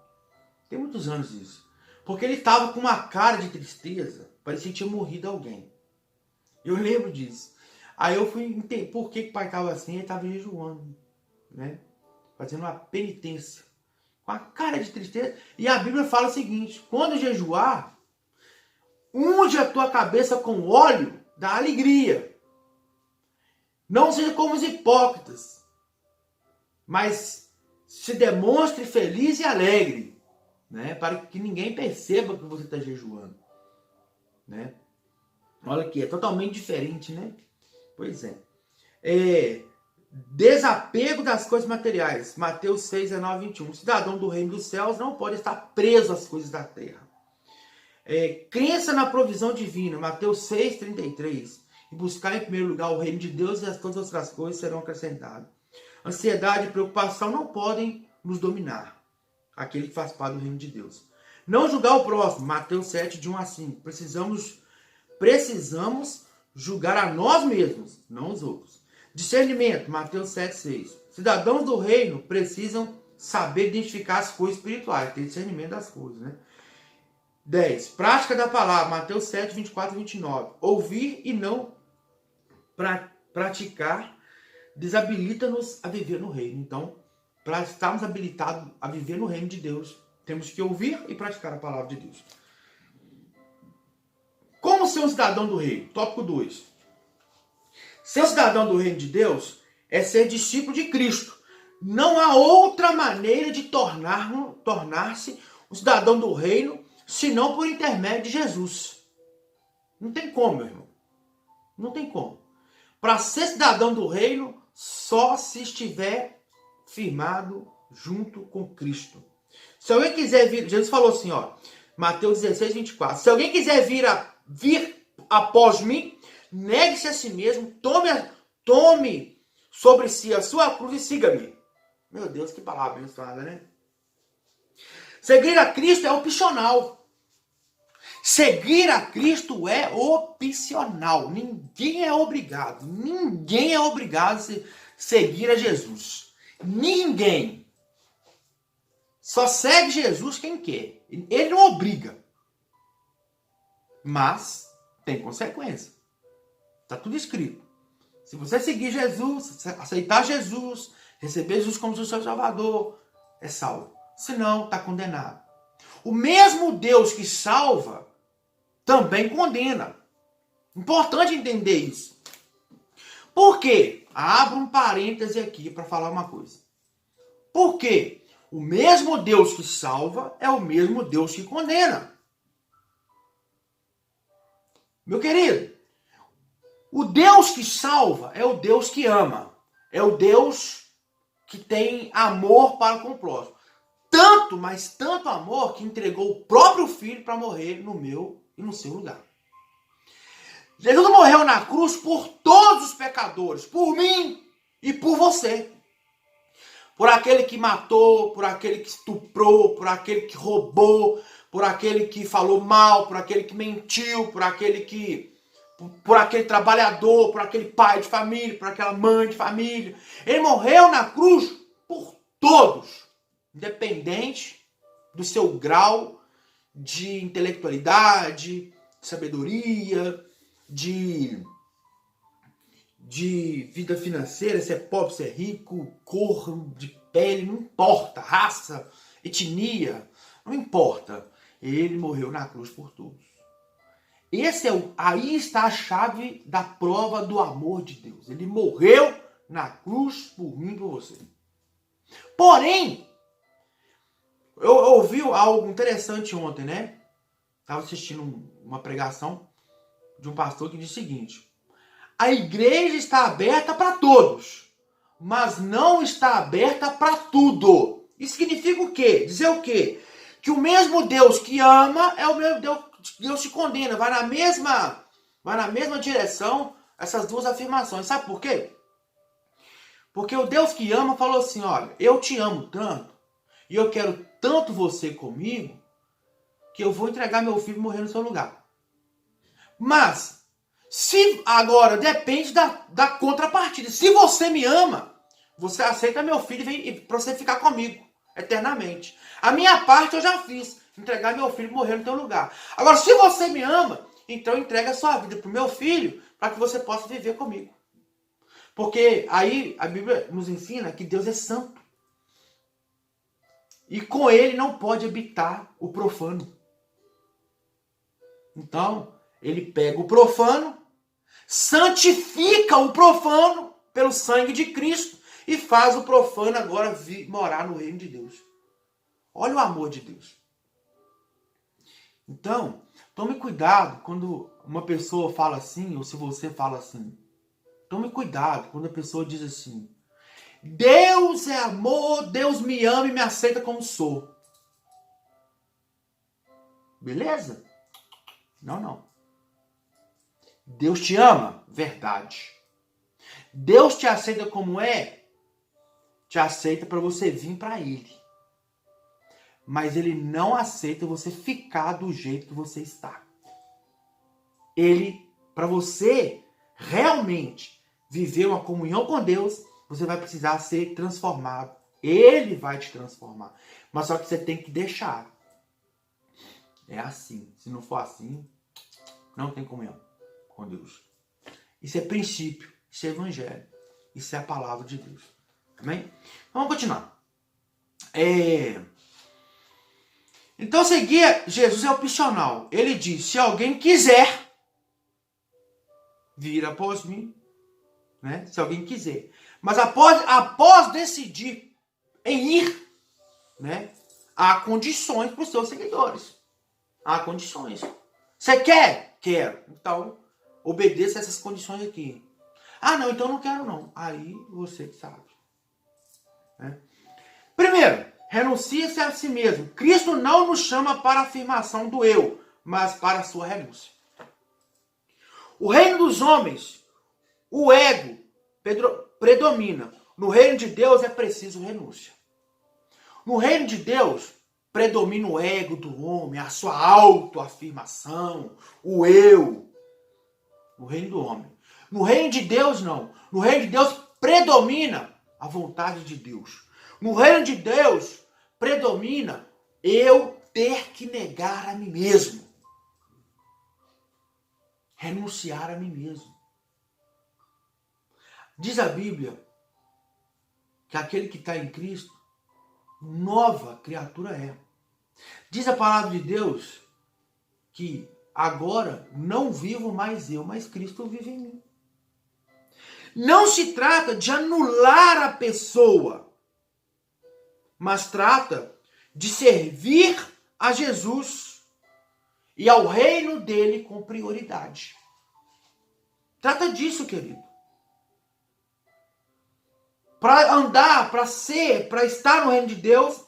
tem muitos anos isso, porque ele estava com uma cara de tristeza, parecia que tinha morrido alguém. Eu lembro disso. Aí eu fui entender por que o pai estava assim, ele estava jejuando, né? Fazendo uma penitência. com a cara de tristeza. E a Bíblia fala o seguinte: quando jejuar, unge a tua cabeça com óleo da alegria. Não seja como os hipócritas, mas se demonstre feliz e alegre, né? Para que ninguém perceba que você está jejuando, né? Olha aqui, é totalmente diferente, né? Pois é. Desapego das coisas materiais. Mateus 6, 19, 21. O cidadão do reino dos céus não pode estar preso às coisas da terra. Crença na provisão divina. Mateus 6, 33. E buscar em primeiro lugar o reino de Deus, e as todas as outras coisas serão acrescentadas. Ansiedade e preocupação não podem nos dominar. Aquele que faz parte do reino de Deus. Não julgar o próximo. Mateus 7, de 1 a 5. Precisamos julgar a nós mesmos, não os outros. Discernimento, Mateus 7, 6. Cidadãos do reino precisam saber identificar as coisas espirituais, ter discernimento das coisas, né? 10. Prática da palavra, Mateus 7, 24 e 29. Ouvir e não praticar desabilita-nos a viver no reino. Então, para estarmos habilitados a viver no reino de Deus, temos que ouvir e praticar a palavra de Deus. Como ser um cidadão do reino? Tópico 2. Ser um cidadão do reino de Deus é ser discípulo de Cristo. Não há outra maneira de tornar-se um cidadão do reino senão por intermédio de Jesus. Não tem como, meu irmão. Não tem como. Para ser cidadão do reino, só se estiver firmado junto com Cristo. Se alguém quiser vir... Jesus falou assim, ó, Mateus 16, 24. Se alguém quiser vir após mim, negue-se a si mesmo, tome sobre si a sua cruz e siga-me. Meu Deus, que palavra abençoada, né? Seguir a Cristo é opcional. Seguir a Cristo é opcional. Ninguém é obrigado. Ninguém é obrigado a seguir a Jesus. Ninguém. Só segue Jesus quem quer. Ele não obriga. Mas tem consequência. Está tudo escrito. Se você seguir Jesus, aceitar Jesus, receber Jesus como seu Salvador, é salvo. Se não, está condenado. O mesmo Deus que salva também condena. Importante entender isso. Por quê? Abro um parêntese aqui para falar uma coisa. Por quê? O mesmo Deus que salva é o mesmo Deus que condena. Meu querido, o Deus que salva é o Deus que ama. É o Deus que tem amor para com o próximo. Tanto, mas tanto amor que entregou o próprio Filho para morrer no meu e no seu lugar. Jesus morreu na cruz por todos os pecadores, por mim e por você. Por aquele que matou, por aquele que estuprou, por aquele que roubou, por aquele que falou mal, por aquele que mentiu, por aquele trabalhador, por aquele pai de família, por aquela mãe de família. Ele morreu na cruz por todos, independente do seu grau de intelectualidade, de sabedoria, de vida financeira, se é pobre, se é rico, cor de pele, não importa, raça, etnia, não importa. Ele morreu na cruz por todos. Aí está a chave da prova do amor de Deus. Ele morreu na cruz por mim e por você. Porém, eu ouvi algo interessante ontem, né? Estava assistindo uma pregação de um pastor que disse o seguinte: a igreja está aberta para todos, mas não está aberta para tudo. Isso significa o quê? Dizer o quê? Que o mesmo Deus que ama é o mesmo Deus que condena. Vai na mesma direção essas duas afirmações. Sabe por quê? Porque o Deus que ama falou assim: olha, eu te amo tanto e eu quero tanto você comigo que eu vou entregar meu filho e morrer no seu lugar. Mas se agora depende da contrapartida. Se você me ama, você aceita meu filho e para você ficar comigo eternamente. A minha parte eu já fiz, entregar meu filho e morrer no teu lugar. Agora, se você me ama, então entrega a sua vida para o meu filho para que você possa viver comigo. Porque aí a Bíblia nos ensina que Deus é santo. E com ele não pode habitar o profano. Então, ele pega o profano, santifica o profano pelo sangue de Cristo e faz o profano agora morar no reino de Deus. Olha o amor de Deus. Então, tome cuidado quando uma pessoa fala assim, ou se você fala assim. Tome cuidado quando a pessoa diz assim: Deus é amor, Deus me ama e me aceita como sou. Beleza? Não, não. Deus te ama? Verdade. Deus te aceita como é? Te aceita para você vir para Ele. Mas Ele não aceita você ficar do jeito que você está. Ele, para você realmente viver uma comunhão com Deus, você vai precisar ser transformado. Ele vai te transformar. Mas só que você tem que deixar. É assim. Se não for assim, não tem comunhão com Deus. Isso é princípio. Isso é evangelho. Isso é a palavra de Deus. Amém? Vamos continuar. Então seguir Jesus é opcional. Ele diz: se alguém quiser vir após mim, né? Se alguém quiser. Mas após decidir em ir, né? Há condições para os seus seguidores. Há condições. Você quer? Quero. Então, obedeça essas condições aqui. Ah, não, então não quero não. Aí você que sabe. Né? Primeiro, renuncie-se a si mesmo. Cristo não nos chama para a afirmação do eu, mas para a sua renúncia. O reino dos homens, o ego predomina. No reino de Deus é preciso renúncia. No reino de Deus predomina o ego do homem, a sua autoafirmação, o eu. No reino do homem. No reino de Deus, não. No reino de Deus predomina a vontade de Deus. No reino de Deus predomina eu ter que negar a mim mesmo. Renunciar a mim mesmo. Diz a Bíblia que aquele que está em Cristo, nova criatura é. Diz a palavra de Deus que agora não vivo mais eu, mas Cristo vive em mim. Não se trata de anular a pessoa, mas trata de servir a Jesus e ao reino dele com prioridade. Trata disso, querido. Para andar, para ser, para estar no reino de Deus,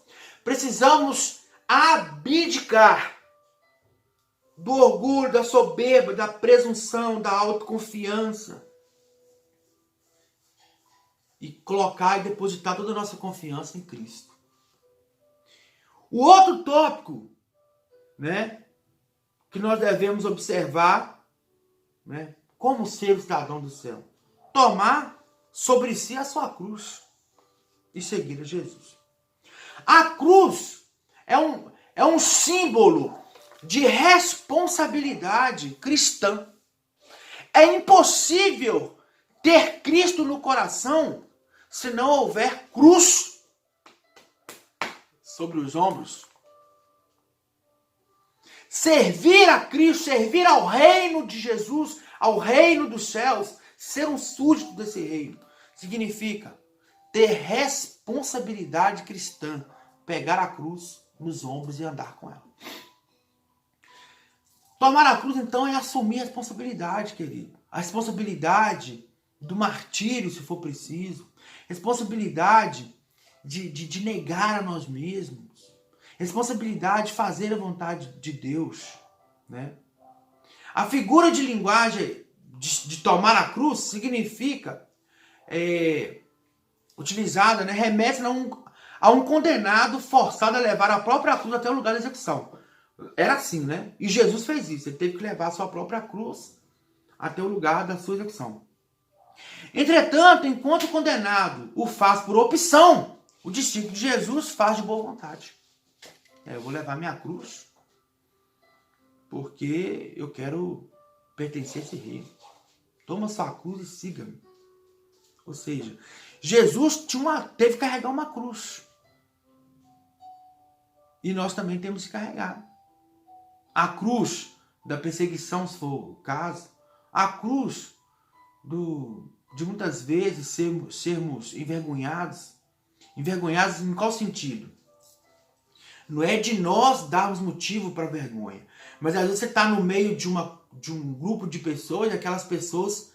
precisamos abdicar do orgulho, da soberba, da presunção, da autoconfiança. E colocar e depositar toda a nossa confiança em Cristo. O outro tópico, né, que nós devemos observar, né, como ser o cidadão do céu. Tomar sobre si a sua cruz e seguir a Jesus. A cruz é um símbolo de responsabilidade cristã. É impossível ter Cristo no coração se não houver cruz sobre os ombros. Servir a Cristo, servir ao reino de Jesus, ao reino dos céus, ser um súdito desse reino, significa ter responsabilidade cristã, pegar a cruz nos ombros e andar com ela. Tomar a cruz, então, é assumir a responsabilidade, querido. A responsabilidade do martírio, se for preciso. Responsabilidade de negar a nós mesmos. Responsabilidade de fazer a vontade de Deus. Né? A figura de linguagem de tomar a cruz significa, utilizada, né, remete a um condenado forçado a levar a própria cruz até o lugar da execução. Era assim, né? E Jesus fez isso. Ele teve que levar a sua própria cruz até o lugar da sua execução. Entretanto, enquanto o condenado o faz por opção, o discípulo de Jesus faz de boa vontade. Eu vou levar minha cruz porque eu quero pertencer a esse reino. Toma sua cruz e siga-me. Ou seja, Jesus teve que carregar uma cruz. E nós também temos que carregar. A cruz da perseguição, se for o caso, a cruz de muitas vezes sermos envergonhados. Envergonhados em qual sentido? Não é de nós darmos motivo para vergonha, mas às vezes você está no meio de um grupo de pessoas e aquelas pessoas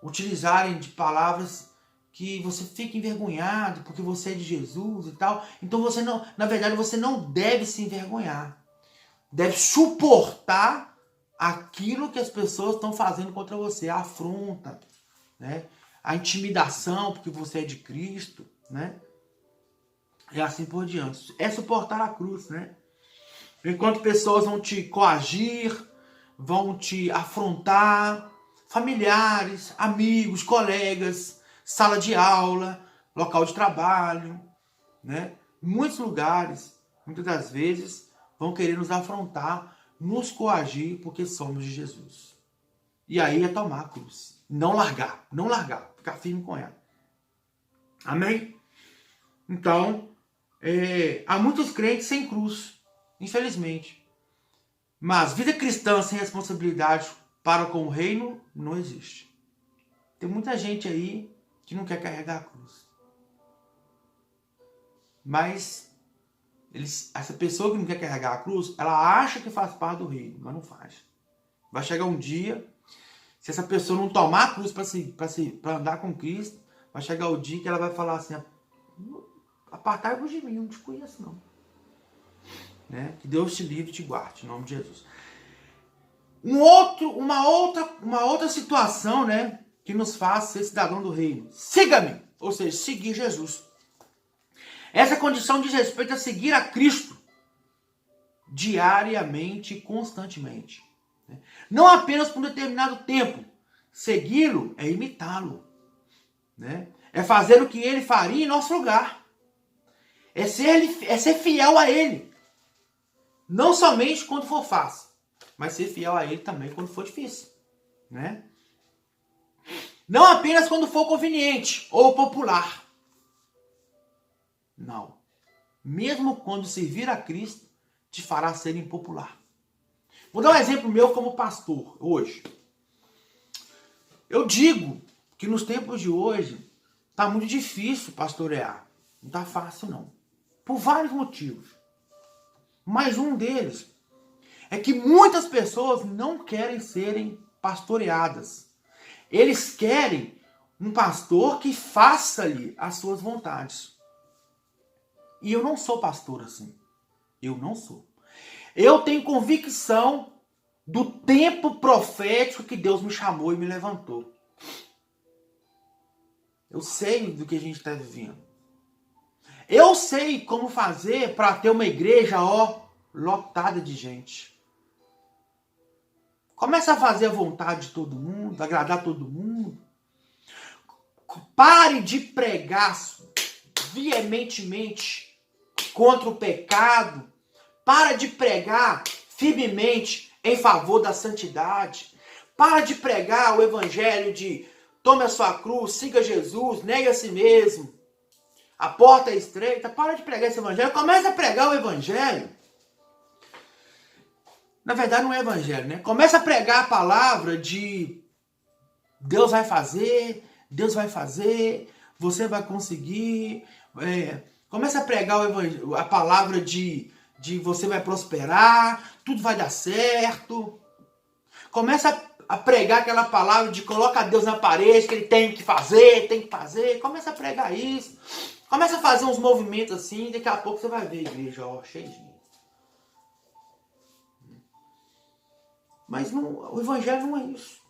utilizarem de palavras que você fica envergonhado porque você é de Jesus e tal. Então você não, na verdade, você não deve se envergonhar. Deve suportar aquilo que as pessoas estão fazendo contra você, a afronta, né? A intimidação porque você é de Cristo, né? E assim por diante. É suportar a cruz, né? Enquanto pessoas vão te coagir, vão te afrontar, familiares, amigos, colegas, sala de aula, local de trabalho, né? Em muitos lugares, muitas das vezes, vão querer nos afrontar, nos coagir, porque somos de Jesus. E aí é tomar a cruz. Não largar, ficar firme com ela. Amém? Então, há muitos crentes sem cruz, infelizmente. Mas vida cristã sem responsabilidade para com o reino não existe. Tem muita gente aí que não quer carregar a cruz. Mas essa pessoa que não quer carregar a cruz, ela acha que faz parte do reino, mas não faz. Vai chegar um dia, se essa pessoa não tomar a cruz para andar com Cristo, vai chegar o dia que ela vai falar assim: apartai-vos de mim, não te conheço não. Né? Que Deus te livre e te guarde, em nome de Jesus. Uma outra situação, né, que nos faz ser cidadão do reino. Siga-me, ou seja, seguir Jesus. Essa condição diz respeito a seguir a Cristo diariamente e constantemente. Não apenas por um determinado tempo. Segui-lo é imitá-lo. Né? É fazer o que ele faria em nosso lugar. É ser fiel a ele. Não somente quando for fácil, mas ser fiel a ele também quando for difícil. Né? Não apenas quando for conveniente ou popular. Não. Mesmo quando servir a Cristo, te fará ser impopular. Vou dar um exemplo meu como pastor hoje. Eu digo que nos tempos de hoje está muito difícil pastorear. Não está fácil não. Por vários motivos. Mas um deles é que muitas pessoas não querem serem pastoreadas. Eles querem um pastor que faça-lhe as suas vontades. E eu não sou pastor assim. Eu não sou. Eu tenho convicção do tempo profético que Deus me chamou e me levantou. Eu sei do que a gente está vivendo. Eu sei como fazer para ter uma igreja, lotada de gente. Começa a fazer a vontade de todo mundo, agradar todo mundo. Pare de pregar veementemente contra o pecado. Para de pregar firmemente em favor da santidade. Para de pregar o evangelho de tome a sua cruz, siga Jesus, negue a si mesmo. A porta é estreita. Para de pregar esse evangelho. Começa a pregar o evangelho. Na verdade não é evangelho, né? Começa a pregar a palavra de Deus vai fazer, você vai conseguir. Começa a pregar a palavra de você vai prosperar, tudo vai dar certo. Começa a pregar aquela palavra de coloca Deus na parede, que ele tem que fazer. Começa a pregar isso. Começa a fazer uns movimentos assim, daqui a pouco você vai ver a igreja, cheia de gente. Mas o evangelho não é isso.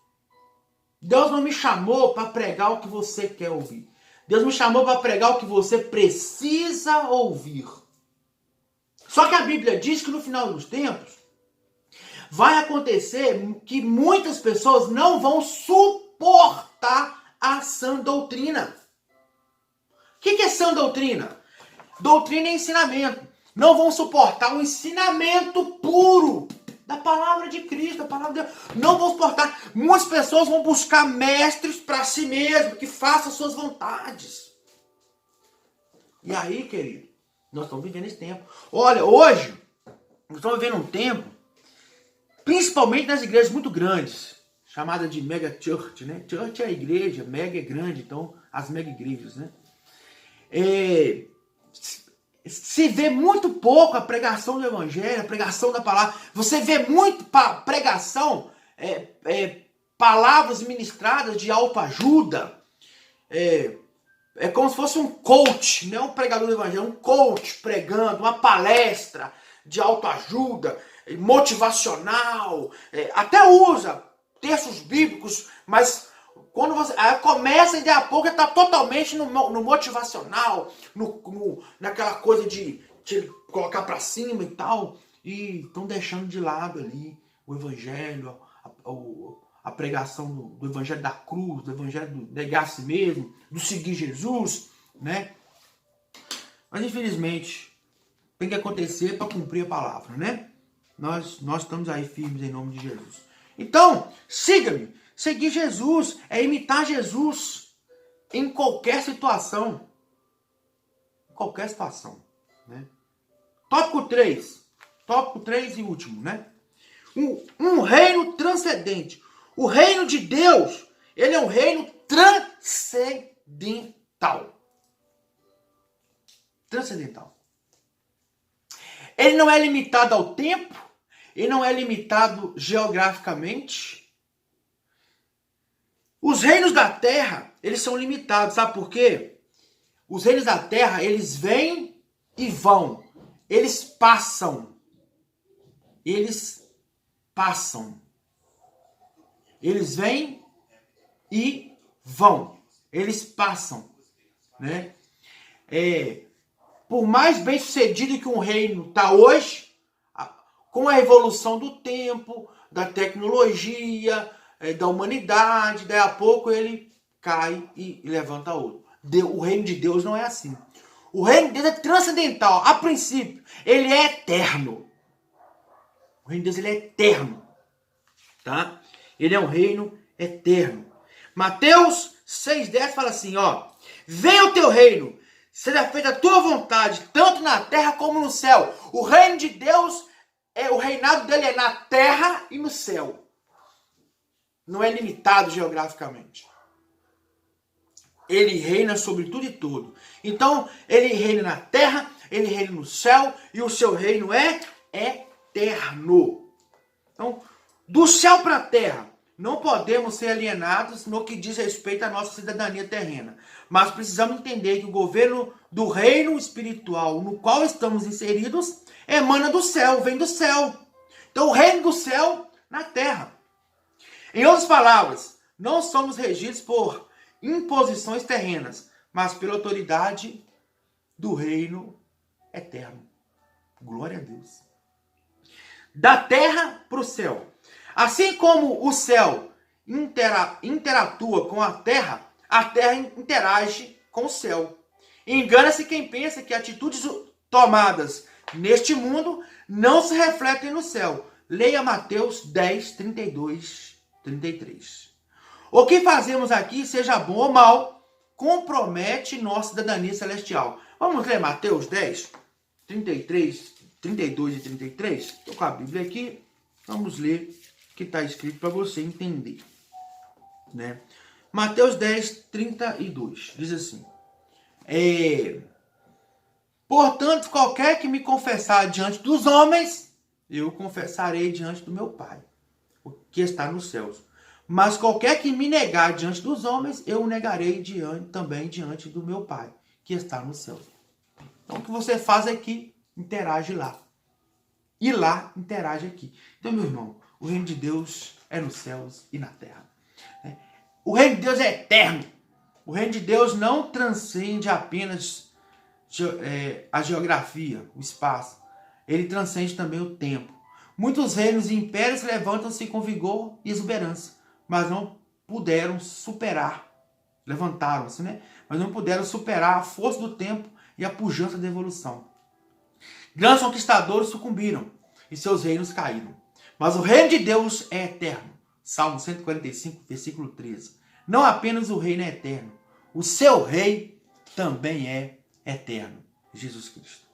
Deus não me chamou para pregar o que você quer ouvir. Deus me chamou para pregar o que você precisa ouvir. Só que a Bíblia diz que no final dos tempos vai acontecer que muitas pessoas não vão suportar a sã doutrina. O que é sã doutrina? Doutrina é ensinamento. Não vão suportar o ensinamento puro da palavra de Cristo, da palavra de Deus. Não vão suportar. Muitas pessoas vão buscar mestres para si mesmo, que façam suas vontades. E aí, querido, Nós estamos vivendo esse tempo. Olha, hoje, nós estamos vivendo um tempo, principalmente nas igrejas muito grandes, chamada de mega church, né? Church é a igreja, mega é grande, então as mega igrejas, né? Se vê muito pouco a pregação do evangelho, a pregação da palavra. Você vê muito pregação, palavras ministradas de autoajuda. É como se fosse um coach, não um pregador do evangelho, um coach pregando, uma palestra de autoajuda, motivacional, até usa textos bíblicos, mas quando você começa e daqui a pouco está totalmente no motivacional, naquela coisa de te colocar para cima e tal, e estão deixando de lado ali o evangelho, a pregação do evangelho da cruz, do evangelho do negar a si mesmo, do seguir Jesus, né? Mas infelizmente tem que acontecer para cumprir a palavra, né? Nós estamos aí firmes em nome de Jesus. Então, siga-me. Seguir Jesus é imitar Jesus em qualquer situação. Em qualquer situação, né? Tópico 3. Tópico 3 e último, né? Um reino transcendente. O reino de Deus, ele é um reino transcendental. Transcendental. Ele não é limitado ao tempo, ele não é limitado geograficamente. Os reinos da terra, eles são limitados, sabe por quê? Os reinos da terra, eles vêm e vão. Eles passam. Eles passam. Eles vêm e vão. Eles passam, né? Por mais bem sucedido que um reino está hoje, com a evolução do tempo, da tecnologia, da humanidade, daí a pouco ele cai e levanta outro. O reino de Deus não é assim. O reino de Deus é transcendental. A princípio, ele é eterno. O reino de Deus ele é eterno. Tá? Ele é um reino eterno. Mateus 6,10 fala assim, ó. Venha o teu reino, seja feita a tua vontade, tanto na terra como no céu. O reino de Deus, o reinado dele é na terra e no céu. Não é limitado geograficamente. Ele reina sobre tudo e tudo. Então, ele reina na terra, ele reina no céu, e o seu reino é eterno. Então, do céu para a terra, não podemos ser alienados no que diz respeito à nossa cidadania terrena. Mas precisamos entender que o governo do reino espiritual no qual estamos inseridos emana do céu, vem do céu. Então, o reino do céu na terra. Em outras palavras, não somos regidos por imposições terrenas, mas pela autoridade do reino eterno. Glória a Deus. Da terra para o céu. Assim como o céu interatua com a terra interage com o céu. Engana-se quem pensa que atitudes tomadas neste mundo não se refletem no céu. Leia Mateus 10, 32, 33. O que fazemos aqui, seja bom ou mal, compromete nossa cidadania celestial. Vamos ler Mateus 10, 33, 32 e 33? Estou com a Bíblia aqui. Vamos ler o que está escrito para você entender. Né? Mateus 10, 32. Diz assim. Portanto, qualquer que me confessar diante dos homens, eu confessarei diante do meu Pai, o que está nos céus. Mas qualquer que me negar diante dos homens, eu o negarei também diante do meu Pai, que está nos céus. Então, o que você faz aqui, interage lá. E lá, interage aqui. Então, meu irmão, o reino de Deus é nos céus e na terra. O reino de Deus é eterno. O reino de Deus não transcende apenas a geografia, o espaço. Ele transcende também o tempo. Muitos reinos e impérios levantam-se com vigor e exuberância, mas não puderam superar. Levantaram-se, né? Mas não puderam superar a força do tempo e a pujança da evolução. Grandes conquistadores sucumbiram e seus reinos caíram. Mas o reino de Deus é eterno. Salmo 145, versículo 13. Não apenas o reino é eterno, o seu rei também é eterno. Jesus Cristo.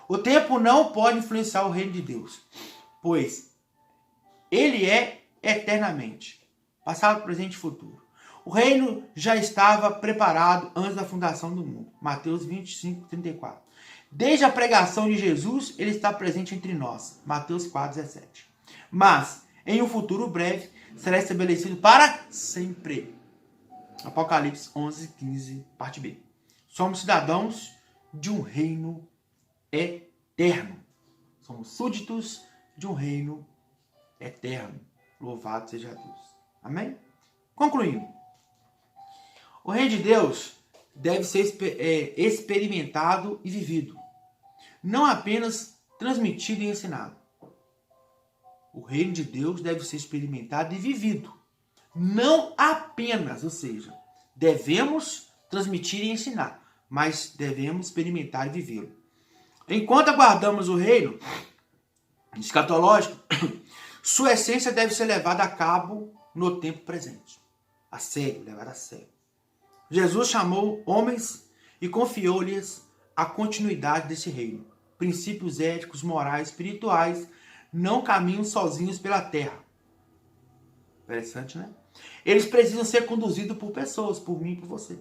O tempo não pode influenciar o reino de Deus, pois ele é eternamente, passado, presente e futuro. O reino já estava preparado antes da fundação do mundo. Mateus 25, 34. Desde a pregação de Jesus, ele está presente entre nós. Mateus 4, 17. Mas, em um futuro breve, será estabelecido para sempre. Apocalipse 11, 15, parte B. Somos cidadãos de um reino eterno. Somos súditos de um reino eterno. Louvado seja Deus. Amém? Concluindo. O reino de Deus deve ser experimentado e vivido, não apenas transmitido e ensinado. O reino de Deus deve ser experimentado e vivido, não apenas, ou seja, devemos transmitir e ensinar, mas devemos experimentar e vivê-lo. Enquanto aguardamos o reino escatológico, sua essência deve ser levada a cabo no tempo presente. A sério, levada a sério. Jesus chamou homens e confiou-lhes a continuidade desse reino. Princípios éticos, morais, espirituais não caminham sozinhos pela terra. Interessante, né? Eles precisam ser conduzidos por pessoas, por mim e por você.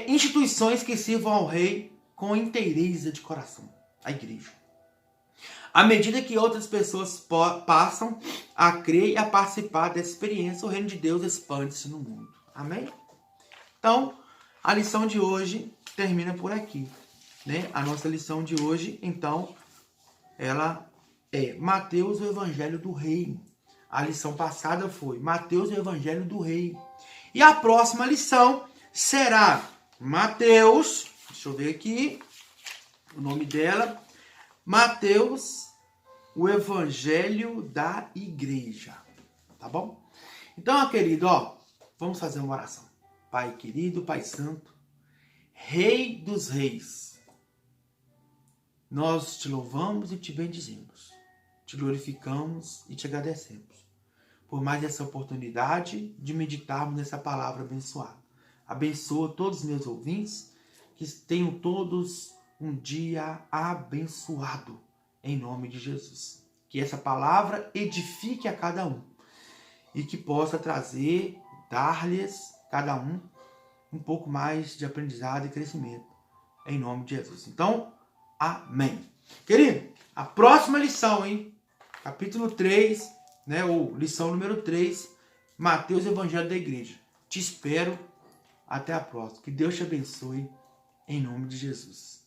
Instituições que sirvam ao rei com inteireza de coração. A igreja. À medida que outras pessoas passam a crer e a participar dessa experiência, o reino de Deus expande-se no mundo. Amém? Então, a lição de hoje termina por aqui, né? A nossa lição de hoje, então, ela é Mateus, o Evangelho do Reino. A lição passada foi Mateus, o Evangelho do Reino. E a próxima lição será Mateus, deixa eu ver aqui o nome dela, Mateus, o Evangelho da Igreja. Tá bom? Então, querido, vamos fazer uma oração. Pai querido, Pai santo, Rei dos reis, nós te louvamos e te bendizemos, te glorificamos e te agradecemos por mais essa oportunidade de meditarmos nessa palavra abençoada. Abençoa todos os meus ouvintes, que tenham todos um dia abençoado, em nome de Jesus. Que essa palavra edifique a cada um e que possa trazer, dar-lhes cada um pouco mais de aprendizado e crescimento, em nome de Jesus. Então, amém. Querido, a próxima lição, capítulo 3, né, ou lição número 3, Mateus, Evangelho da Igreja. Te espero, até a próxima. Que Deus te abençoe, em nome de Jesus.